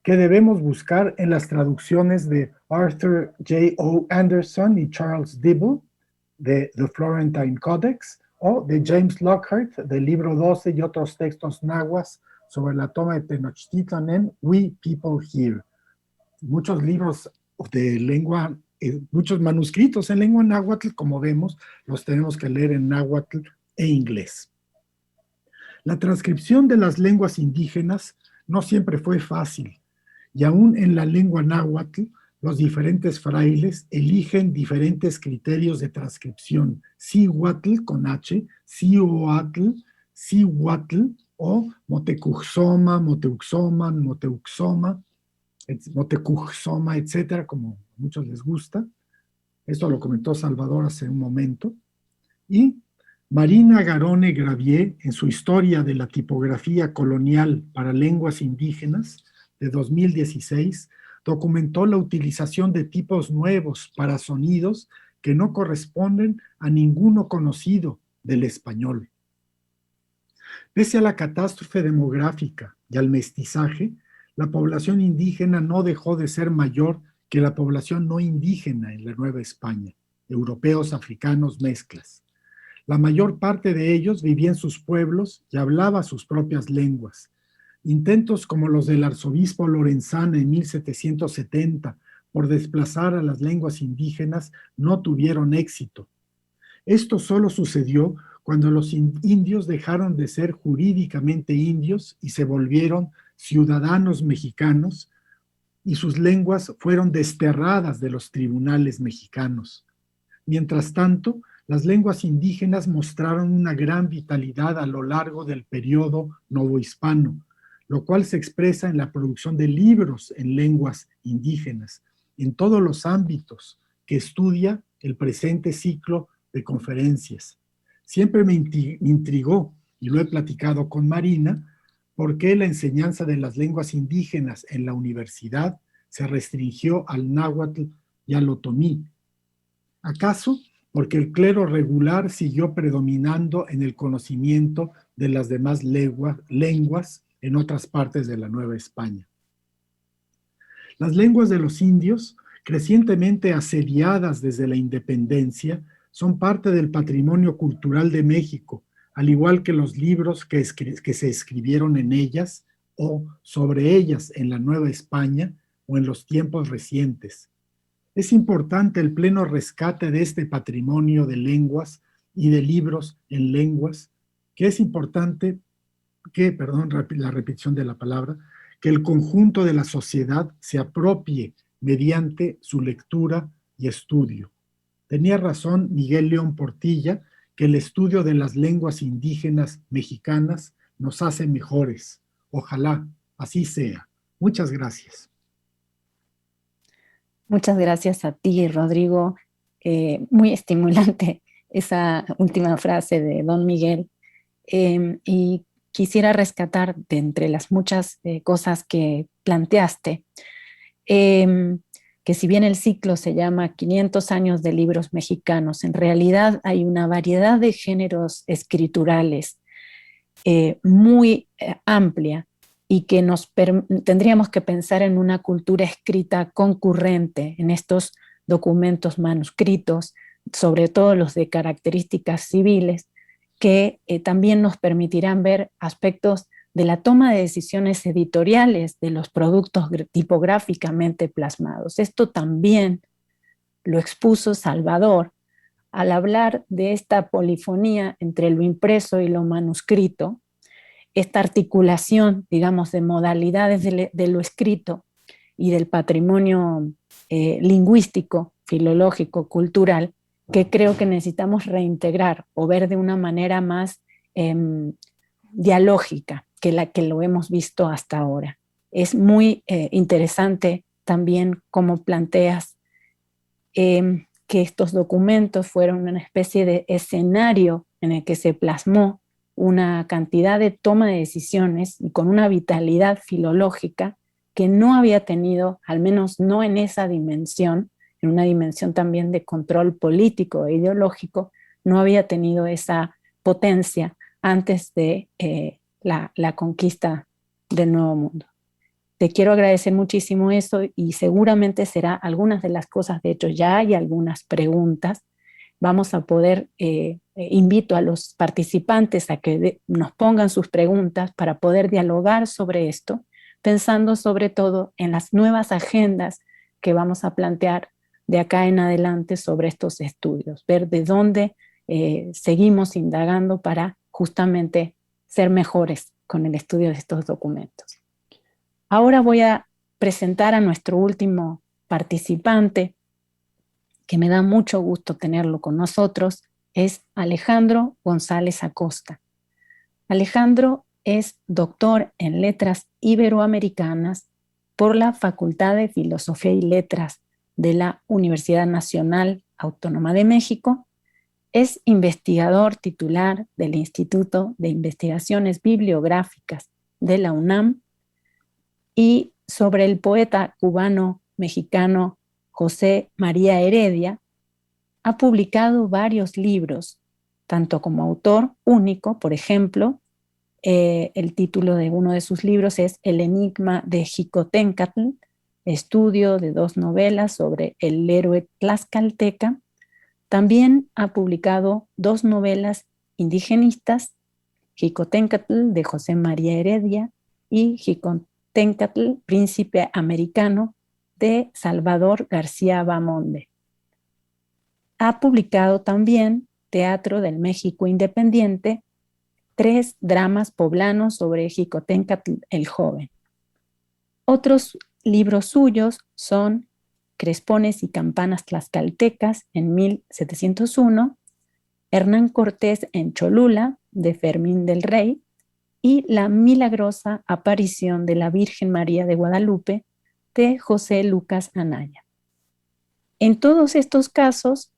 que debemos buscar en las traducciones de Arthur J. O. Anderson y Charles Dibble de The Florentine Codex, o de James Lockhart del libro 12 y otros textos nahuas sobre la toma de Tenochtitlan en We People Here. Muchos libros de lengua, muchos manuscritos en lengua náhuatl, como vemos, los tenemos que leer en náhuatl e inglés. La transcripción de las lenguas indígenas no siempre fue fácil, y aún en la lengua náhuatl, los diferentes frailes eligen diferentes criterios de transcripción, cihuatl con H, cioatl, cihuatl, o motecuxoma, moteuxoman, moteuxoma, motecuxoma, etcétera, como a muchos les gusta. Esto lo comentó Salvador hace un momento. Y Marina Garone Gravier, en su Historia de la Tipografía Colonial para Lenguas Indígenas, de 2016, documentó la utilización de tipos nuevos para sonidos que no corresponden a ninguno conocido del español. Pese a la catástrofe demográfica y al mestizaje, la población indígena no dejó de ser mayor que la población no indígena en la Nueva España, europeos, africanos, mezclas. La mayor parte de ellos vivía en sus pueblos y hablaba sus propias lenguas. Intentos como los del arzobispo Lorenzana en 1770 por desplazar a las lenguas indígenas no tuvieron éxito. Esto solo sucedió cuando los indios dejaron de ser jurídicamente indios y se volvieron ciudadanos mexicanos, y sus lenguas fueron desterradas de los tribunales mexicanos. Mientras tanto, las lenguas indígenas mostraron una gran vitalidad a lo largo del periodo novohispano, lo cual se expresa en la producción de libros en lenguas indígenas, en todos los ámbitos que estudia el presente ciclo de conferencias. Siempre me intrigó, y lo he platicado con Marina, por qué la enseñanza de las lenguas indígenas en la universidad se restringió al náhuatl y al otomí. ¿Acaso porque el clero regular siguió predominando en el conocimiento de las demás lenguas en otras partes de la Nueva España? Las lenguas de los indios, crecientemente asediadas desde la independencia, son parte del patrimonio cultural de México, al igual que los libros que se escribieron en ellas o sobre ellas en la Nueva España o en los tiempos recientes. Es importante el pleno rescate de este patrimonio de lenguas y de libros en lenguas, que es importante que, la repetición de la palabra, que el conjunto de la sociedad se apropie mediante su lectura y estudio. Tenía razón Miguel León Portilla, que el estudio de las lenguas indígenas mexicanas nos hace mejores. Ojalá así sea. Muchas gracias. Muchas gracias a ti, Rodrigo. Muy estimulante esa última frase de don Miguel. Y quisiera rescatar de entre las muchas cosas que planteaste, que si bien el ciclo se llama 500 años de libros mexicanos, en realidad hay una variedad de géneros escriturales muy amplia, y que tendríamos que pensar en una cultura escrita concurrente en estos documentos manuscritos, sobre todo los de características civiles, que también nos permitirán ver aspectos de la toma de decisiones editoriales de los productos tipográficamente plasmados. Esto también lo expuso Salvador al hablar de esta polifonía entre lo impreso y lo manuscrito, esta articulación, digamos, de modalidades de lo escrito y del patrimonio lingüístico, filológico, cultural, que creo que necesitamos reintegrar o ver de una manera más dialógica que la que lo hemos visto hasta ahora. Es muy interesante también cómo planteas que estos documentos fueron una especie de escenario en el que se plasmó una cantidad de toma de decisiones y con una vitalidad filológica que no había tenido, al menos no en esa dimensión, en una dimensión también de control político e ideológico, no había tenido esa potencia antes de la conquista del Nuevo Mundo. Te quiero agradecer muchísimo eso, y seguramente será algunas de las cosas, de hecho ya hay algunas preguntas. Vamos a poder, invito a los participantes a que nos pongan sus preguntas para poder dialogar sobre esto, pensando sobre todo en las nuevas agendas que vamos a plantear de acá en adelante sobre estos estudios, ver de dónde seguimos indagando para justamente ser mejores con el estudio de estos documentos. Ahora voy a presentar a nuestro último participante, que me da mucho gusto tenerlo con nosotros, es Alejandro González Acosta. Alejandro es doctor en Letras Iberoamericanas por la Facultad de Filosofía y Letras de la Universidad Nacional Autónoma de México. Es investigador titular del Instituto de Investigaciones Bibliográficas de la UNAM, y sobre el poeta cubano-mexicano José María Heredia, ha publicado varios libros, tanto como autor único. Por ejemplo, el título de uno de sus libros es El enigma de Xicoténcatl, estudio de 2 novelas sobre el héroe tlaxcalteca. También ha publicado 2 novelas indigenistas, Xicoténcatl de José María Heredia y Xicoténcatl, príncipe americano, de Salvador García Bamonde. Ha publicado también Teatro del México Independiente, 3 dramas poblanos sobre Xicoténcatl el Joven. Otros libros suyos son Crespones y Campanas Tlaxcaltecas en 1701, Hernán Cortés en Cholula, de Fermín del Rey, y La milagrosa aparición de la Virgen María de Guadalupe, de José Lucas Anaya. En todos estos casos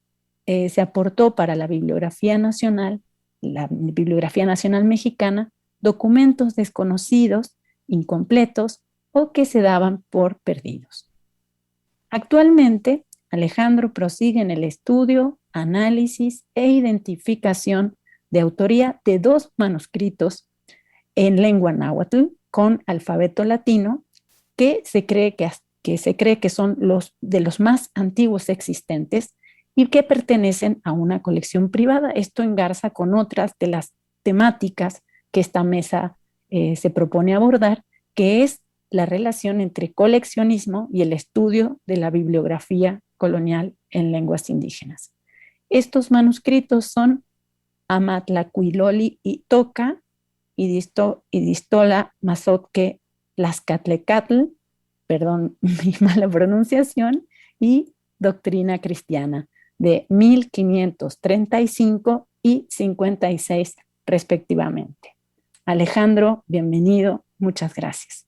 se aportó para la Bibliografía Nacional Mexicana, documentos desconocidos, incompletos o que se daban por perdidos. Actualmente, Alejandro prosigue en el estudio, análisis e identificación de autoría de 2 manuscritos en lengua náhuatl con alfabeto latino que se cree que son de los más antiguos existentes y que pertenecen a una colección privada. Esto engarza con otras de las temáticas que esta mesa se propone abordar, que es la relación entre coleccionismo y el estudio de la bibliografía colonial en lenguas indígenas. Estos manuscritos son Amatlacuiloli y Toca y Distola Mazotque Tlaxcatlecatl, perdón mi mala pronunciación, y Doctrina Cristiana, de 1535 y 56 respectivamente. Alejandro, bienvenido, muchas gracias.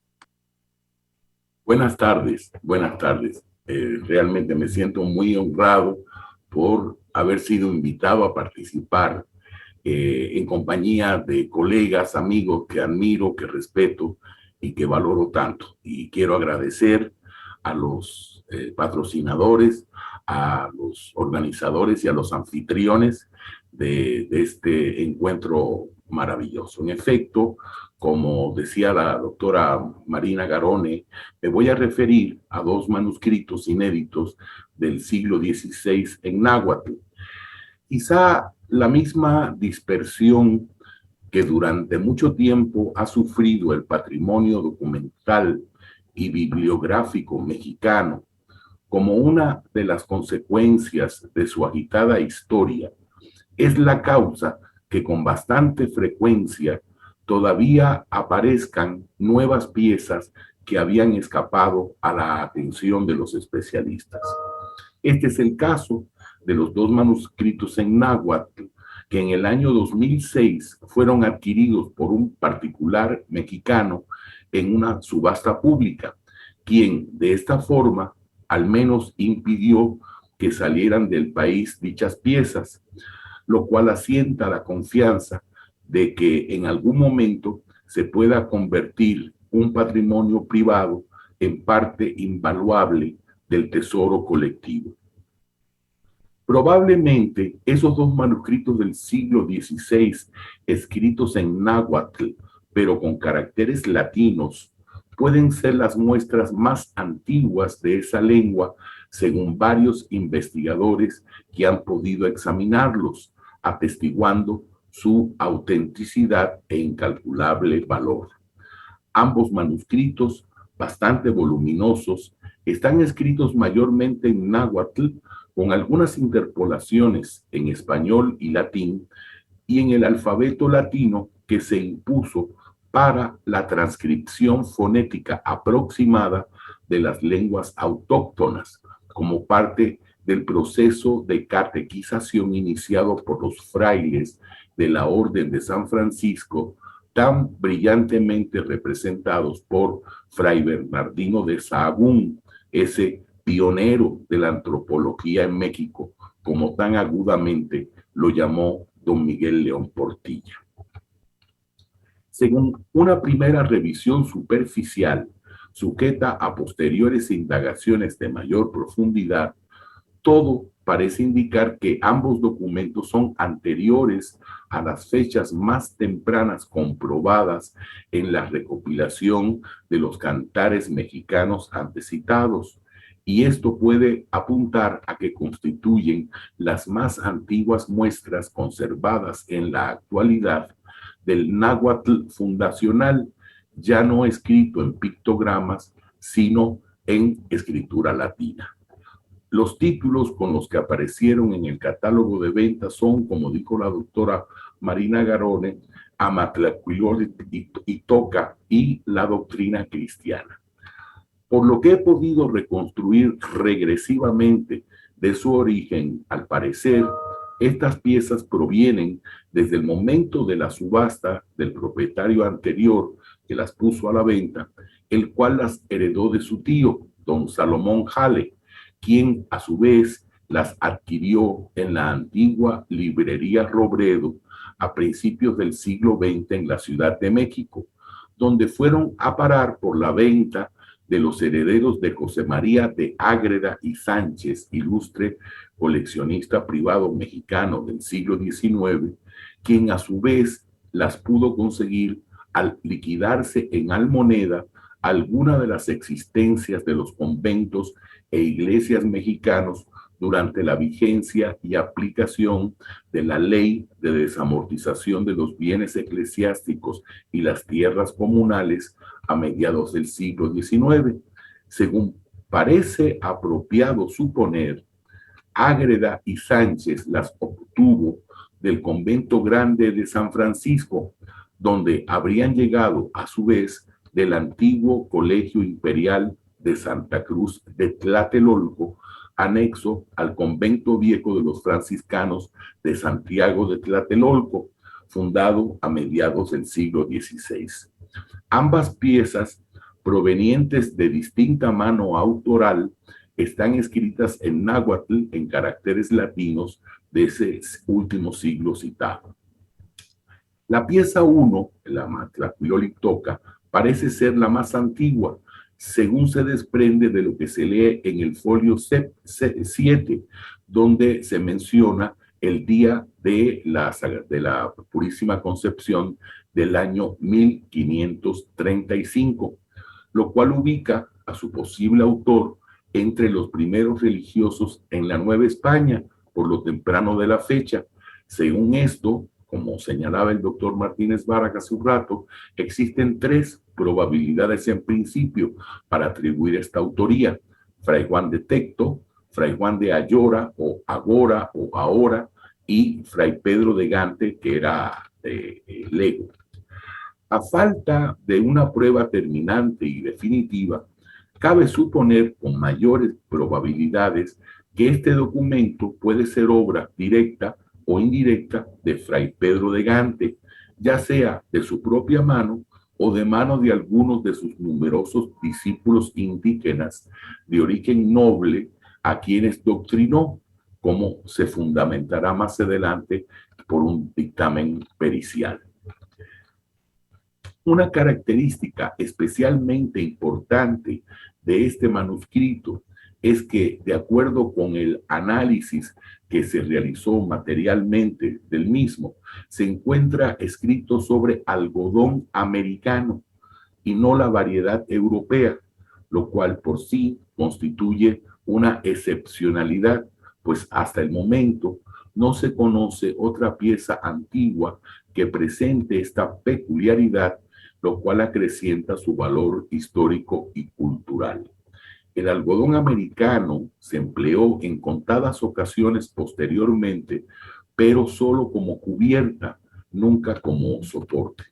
Buenas tardes, buenas tardes. Realmente me siento muy honrado por haber sido invitado a participar en compañía de colegas, amigos que admiro, que respeto y que valoro tanto. Y quiero agradecer a los patrocinadores, a los organizadores y a los anfitriones de este encuentro maravilloso. En efecto, como decía la doctora Marina Garone, me voy a referir a 2 manuscritos inéditos del siglo XVI en náhuatl. Quizá la misma dispersión que durante mucho tiempo ha sufrido el patrimonio documental y bibliográfico mexicano como una de las consecuencias de su agitada historia, es la causa que con bastante frecuencia todavía aparezcan nuevas piezas que habían escapado a la atención de los especialistas. Este es el caso de los 2 manuscritos en náhuatl que en el año 2006 fueron adquiridos por un particular mexicano en una subasta pública, quien de esta forma al menos impidió que salieran del país dichas piezas, lo cual asienta la confianza de que en algún momento se pueda convertir un patrimonio privado en parte invaluable del tesoro colectivo. Probablemente esos 2 manuscritos del siglo XVI, escritos en náhuatl, pero con caracteres latinos, pueden ser las muestras más antiguas de esa lengua, según varios investigadores que han podido examinarlos, atestiguando su autenticidad e incalculable valor. Ambos manuscritos, bastante voluminosos, están escritos mayormente en náhuatl, con algunas interpolaciones en español y latín, y en el alfabeto latino que se impuso para la transcripción fonética aproximada de las lenguas autóctonas, como parte del proceso de catequización iniciado por los frailes de la Orden de San Francisco, tan brillantemente representados por Fray Bernardino de Sahagún, ese pionero de la antropología en México, como tan agudamente lo llamó don Miguel León Portilla. Según una primera revisión superficial, sujeta a posteriores indagaciones de mayor profundidad, todo parece indicar que ambos documentos son anteriores a las fechas más tempranas comprobadas en la recopilación de los cantares mexicanos antecitados, y esto puede apuntar a que constituyen las más antiguas muestras conservadas en la actualidad del náhuatl fundacional, ya no escrito en pictogramas, sino en escritura latina. Los títulos con los que aparecieron en el catálogo de ventas son, como dijo la doctora Marina Garone, Amatlacuilol-Itoca y la doctrina cristiana. Por lo que he podido reconstruir regresivamente de su origen, al parecer, estas piezas provienen desde el momento de la subasta del propietario anterior que las puso a la venta, el cual las heredó de su tío, don Salomón Jale, quien a su vez las adquirió en la antigua librería Robredo a principios del siglo XX en la Ciudad de México, donde fueron a parar por la venta de los herederos de José María de Ágreda y Sánchez, ilustre coleccionista privado mexicano del siglo XIX, quien a su vez las pudo conseguir al liquidarse en almoneda alguna de las existencias de los conventos e iglesias mexicanos durante la vigencia y aplicación de la Ley de Desamortización de los Bienes Eclesiásticos y las Tierras Comunales a mediados del siglo XIX. Según parece apropiado suponer, Ágreda y Sánchez las obtuvo del Convento Grande de San Francisco, donde habrían llegado a su vez del antiguo Colegio Imperial de Santa Cruz de Tlatelolco, anexo al Convento Viejo de los Franciscanos de Santiago de Tlatelolco, fundado a mediados del siglo XVI. Ambas piezas, provenientes de distinta mano autoral, están escritas en náhuatl en caracteres latinos de ese último siglo citado. La pieza 1, la Amatlacuilol-Itoca, parece ser la más antigua, según se desprende de lo que se lee en el folio 7, donde se menciona el día de la Purísima Concepción del año 1535, lo cual ubica a su posible autor entre los primeros religiosos en la Nueva España, por lo temprano de la fecha. Según esto, como señalaba el doctor Martínez Varac hace un rato, existen 3 probabilidades en principio para atribuir esta autoría: Fray Juan de Tecto, Fray Juan de Ayora o Agora o Ahora, y Fray Pedro de Gante, que era lego. A falta de una prueba terminante y definitiva, cabe suponer con mayores probabilidades que este documento puede ser obra directa o indirecta de Fray Pedro de Gante, ya sea de su propia mano o de mano de algunos de sus numerosos discípulos indígenas de origen noble a quienes doctrinó, como se fundamentará más adelante por un dictamen pericial. Una característica especialmente importante de este manuscrito es que, de acuerdo con el análisis que se realizó materialmente del mismo, se encuentra escrito sobre algodón americano y no la variedad europea, lo cual por sí constituye una excepcionalidad, pues hasta el momento no se conoce otra pieza antigua que presente esta peculiaridad, lo cual acrecienta su valor histórico y cultural. El algodón americano se empleó en contadas ocasiones posteriormente, pero solo como cubierta, nunca como soporte.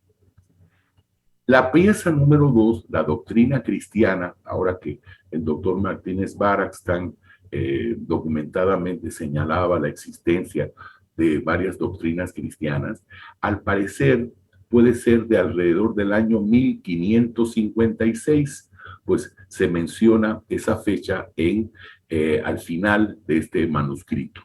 La pieza número 2, la doctrina cristiana, ahora que el doctor Martínez Varac tan documentadamente señalaba la existencia de varias doctrinas cristianas, al parecer puede ser de alrededor del año 1556, pues se menciona esa fecha al final de este manuscrito.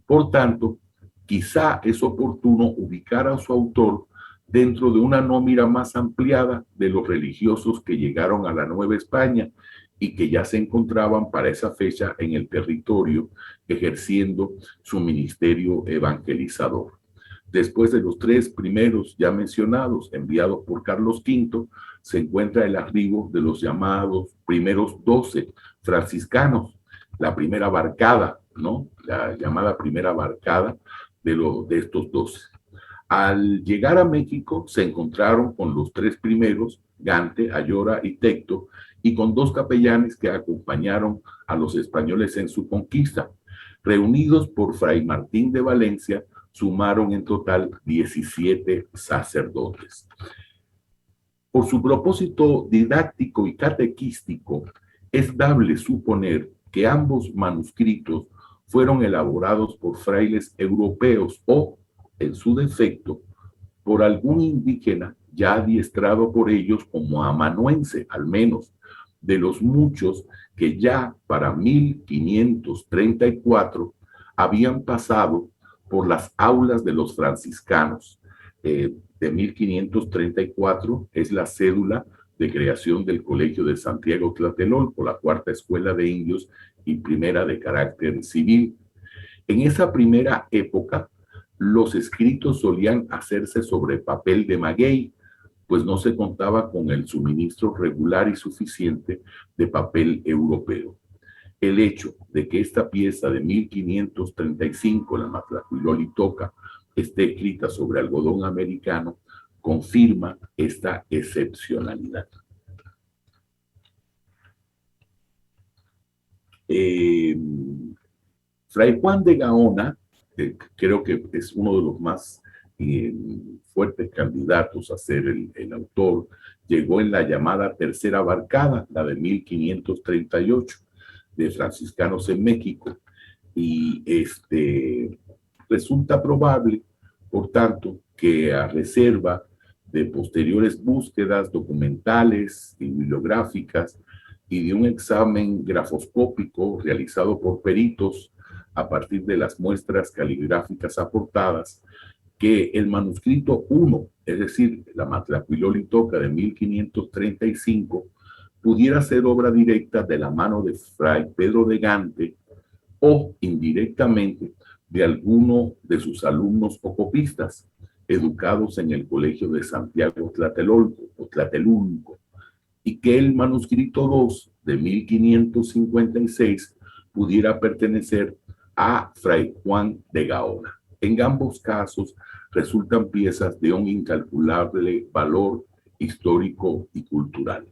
Por tanto, quizá es oportuno ubicar a su autor dentro de una nómina más ampliada de los religiosos que llegaron a la Nueva España y que ya se encontraban para esa fecha en el territorio ejerciendo su ministerio evangelizador. Después de los 3 primeros ya mencionados, enviados por Carlos V, se encuentra el arribo de los llamados primeros 12 franciscanos, la primera barcada, ¿no? La llamada primera barcada de estos 12. Al llegar a México se encontraron con los tres primeros, Gante, Ayora y Tecto, y con dos capellanes que acompañaron a los españoles en su conquista. Reunidos por Fray Martín de Valencia, sumaron en total 17 sacerdotes. Por su propósito didáctico y catequístico, es dable suponer que ambos manuscritos fueron elaborados por frailes europeos o, en su defecto, por algún indígena ya adiestrado por ellos como amanuense, al menos, de los muchos que ya para 1534 habían pasado por las aulas de los franciscanos. De 1534 es la cédula de creación del Colegio de Santiago Tlatelolco, la cuarta escuela de indios y primera de carácter civil. En esa primera época, los escritos solían hacerse sobre papel de maguey, pues no se contaba con el suministro regular y suficiente de papel europeo. El hecho de que esta pieza de 1535, la Matlacuilolitoca, esté escrita sobre algodón americano, confirma esta excepcionalidad. Fray Juan de Gaona, creo que es uno de los más fuertes candidatos a ser el autor, llegó en la llamada Tercera Barcada, la de 1538, de franciscanos en México, y resulta probable, por tanto, que a reserva de posteriores búsquedas documentales y bibliográficas y de un examen grafoscópico realizado por peritos a partir de las muestras caligráficas aportadas, que el manuscrito 1, es decir, la Matlacuilolitoca de 1535, pudiera ser obra directa de la mano de Fray Pedro de Gante o indirectamente de alguno de sus alumnos o copistas, educados en el Colegio de Santiago Tlatelolco, y que el manuscrito 2 de 1556 pudiera pertenecer a Fray Juan de Gaona. En ambos casos resultan piezas de un incalculable valor histórico y cultural.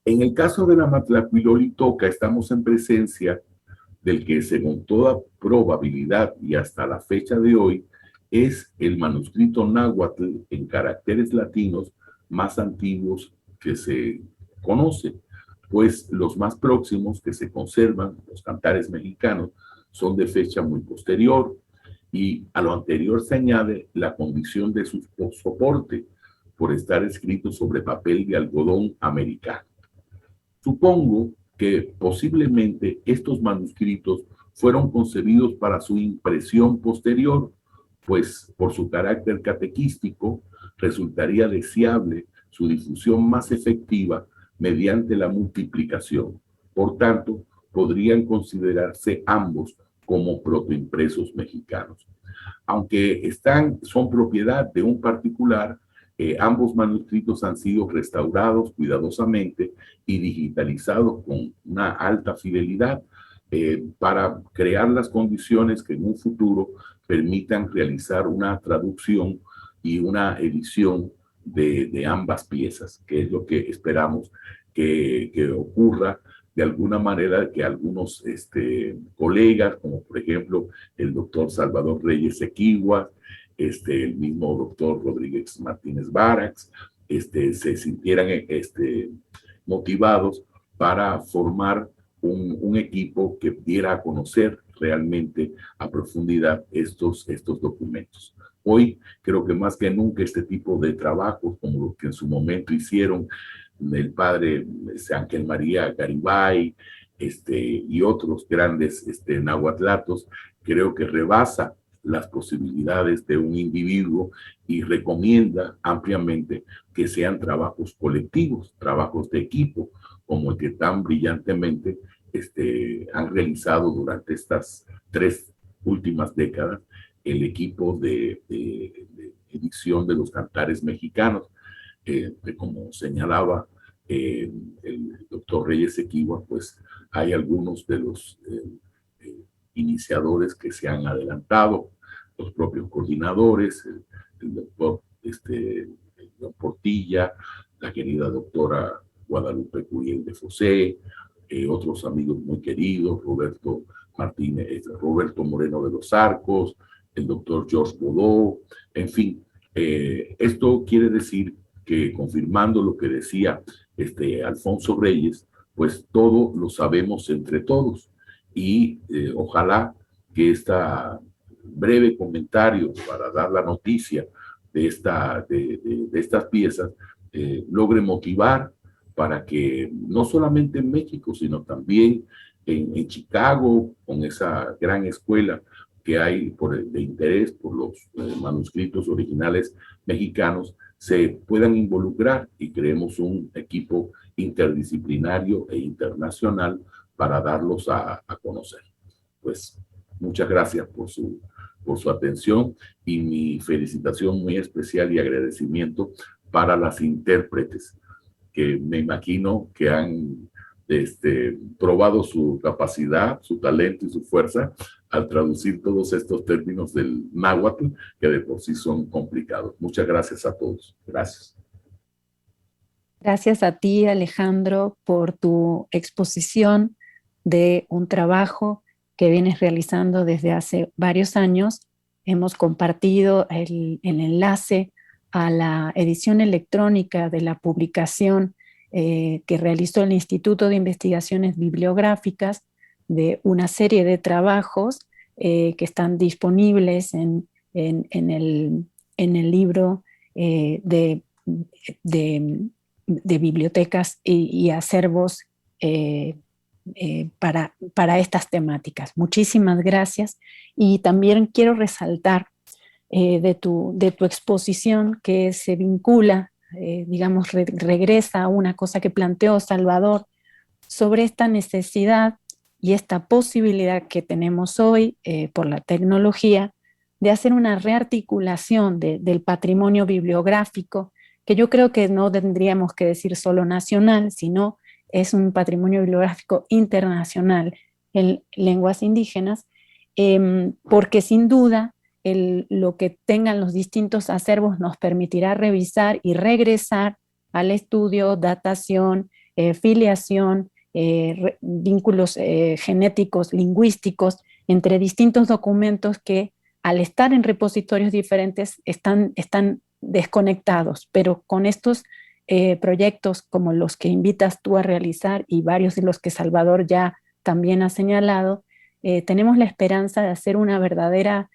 En el caso de la Matlacuilolitoca estamos en presencia del que, según toda probabilidad y hasta la fecha de hoy, es el manuscrito náhuatl en caracteres latinos más antiguos que se conocen, pues los más próximos que se conservan, los cantares mexicanos, son de fecha muy posterior, y a lo anterior se añade la condición de su soporte por estar escrito sobre papel de algodón americano. Supongo que posiblemente estos manuscritos fueron concebidos para su impresión posterior, pues por su carácter catequístico resultaría deseable su difusión más efectiva mediante la multiplicación. Por tanto, podrían considerarse ambos como protoimpresos mexicanos. Aunque son propiedad de un particular, ambos manuscritos han sido restaurados cuidadosamente y digitalizados con una alta fidelidad para crear las condiciones que en un futuro permitan realizar una traducción y una edición de ambas piezas, que es lo que esperamos que ocurra de alguna manera, que algunos colegas, como por ejemplo el doctor Salvador Reyes Equigua, el mismo doctor Rodríguez Martínez Barax, se sintieran motivados para formar un equipo que diera a conocer realmente a profundidad estos documentos. Hoy creo que más que nunca este tipo de trabajos, como los que en su momento hicieron el padre Ángel María Garibay y otros grandes nahuatlatos, creo que rebasa las posibilidades de un individuo y recomienda ampliamente que sean trabajos colectivos, trabajos de equipo, como el que tan brillantemente han realizado durante estas 3 últimas décadas el equipo de edición de los cantares mexicanos, como señalaba el doctor Reyes Equigua, pues hay algunos de los iniciadores que se han adelantado, los propios coordinadores, el doctor Portilla, la querida doctora Guadalupe Curiel de Fosé, otros amigos muy queridos, Roberto Martínez, Roberto Moreno de los Arcos, el doctor George Godó, en fin. Esto quiere decir que, confirmando lo que decía Alfonso Reyes, pues todo lo sabemos entre todos, y ojalá que este breve comentario para dar la noticia de estas piezas logre motivar para que no solamente en México, sino también en Chicago, con esa gran escuela que hay de interés por los manuscritos originales mexicanos, se puedan involucrar y creemos un equipo interdisciplinario e internacional para darlos a conocer. Pues muchas gracias por su atención, y mi felicitación muy especial y agradecimiento para las intérpretes, que me imagino que han probado su capacidad, su talento y su fuerza al traducir todos estos términos del náhuatl, que de por sí son complicados. Muchas gracias a todos. Gracias. Gracias a ti, Alejandro, por tu exposición de un trabajo que vienes realizando desde hace varios años. Hemos compartido el enlace a la edición electrónica de la publicación que realizó el Instituto de Investigaciones Bibliográficas de una serie de trabajos que están disponibles en el libro de bibliotecas y acervos para estas temáticas. Muchísimas gracias. Y también quiero resaltar de tu exposición, que se vincula, digamos, regresa a una cosa que planteó Salvador sobre esta necesidad y esta posibilidad que tenemos hoy por la tecnología de hacer una rearticulación del patrimonio bibliográfico, que yo creo que no tendríamos que decir solo nacional, sino es un patrimonio bibliográfico internacional en lenguas indígenas, porque sin duda lo que tengan los distintos acervos nos permitirá revisar y regresar al estudio, datación, filiación, vínculos genéticos, lingüísticos, entre distintos documentos que al estar en repositorios diferentes están desconectados, pero con estos proyectos como los que invitas tú a realizar y varios de los que Salvador ya también ha señalado, tenemos la esperanza de hacer una verdadera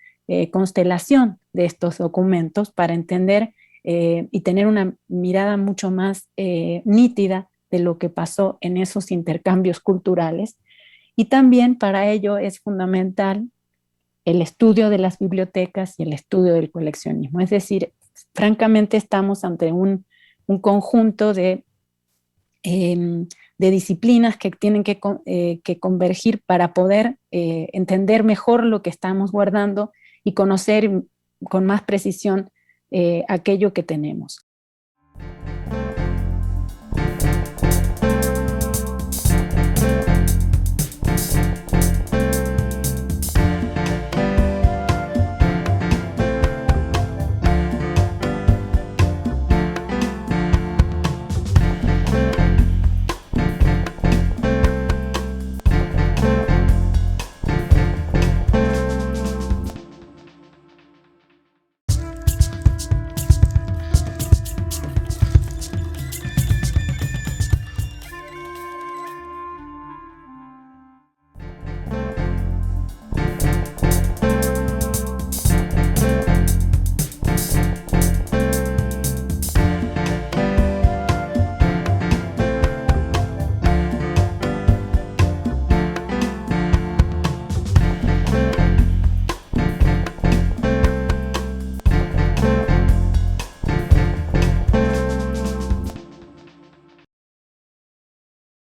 constelación de estos documentos para entender y tener una mirada mucho más nítida de lo que pasó en esos intercambios culturales. Y también para ello es fundamental el estudio de las bibliotecas y el estudio del coleccionismo. Es decir, francamente estamos ante un conjunto de disciplinas que tienen que convergir para poder entender mejor lo que estamos guardando y conocer con más precisión aquello que tenemos.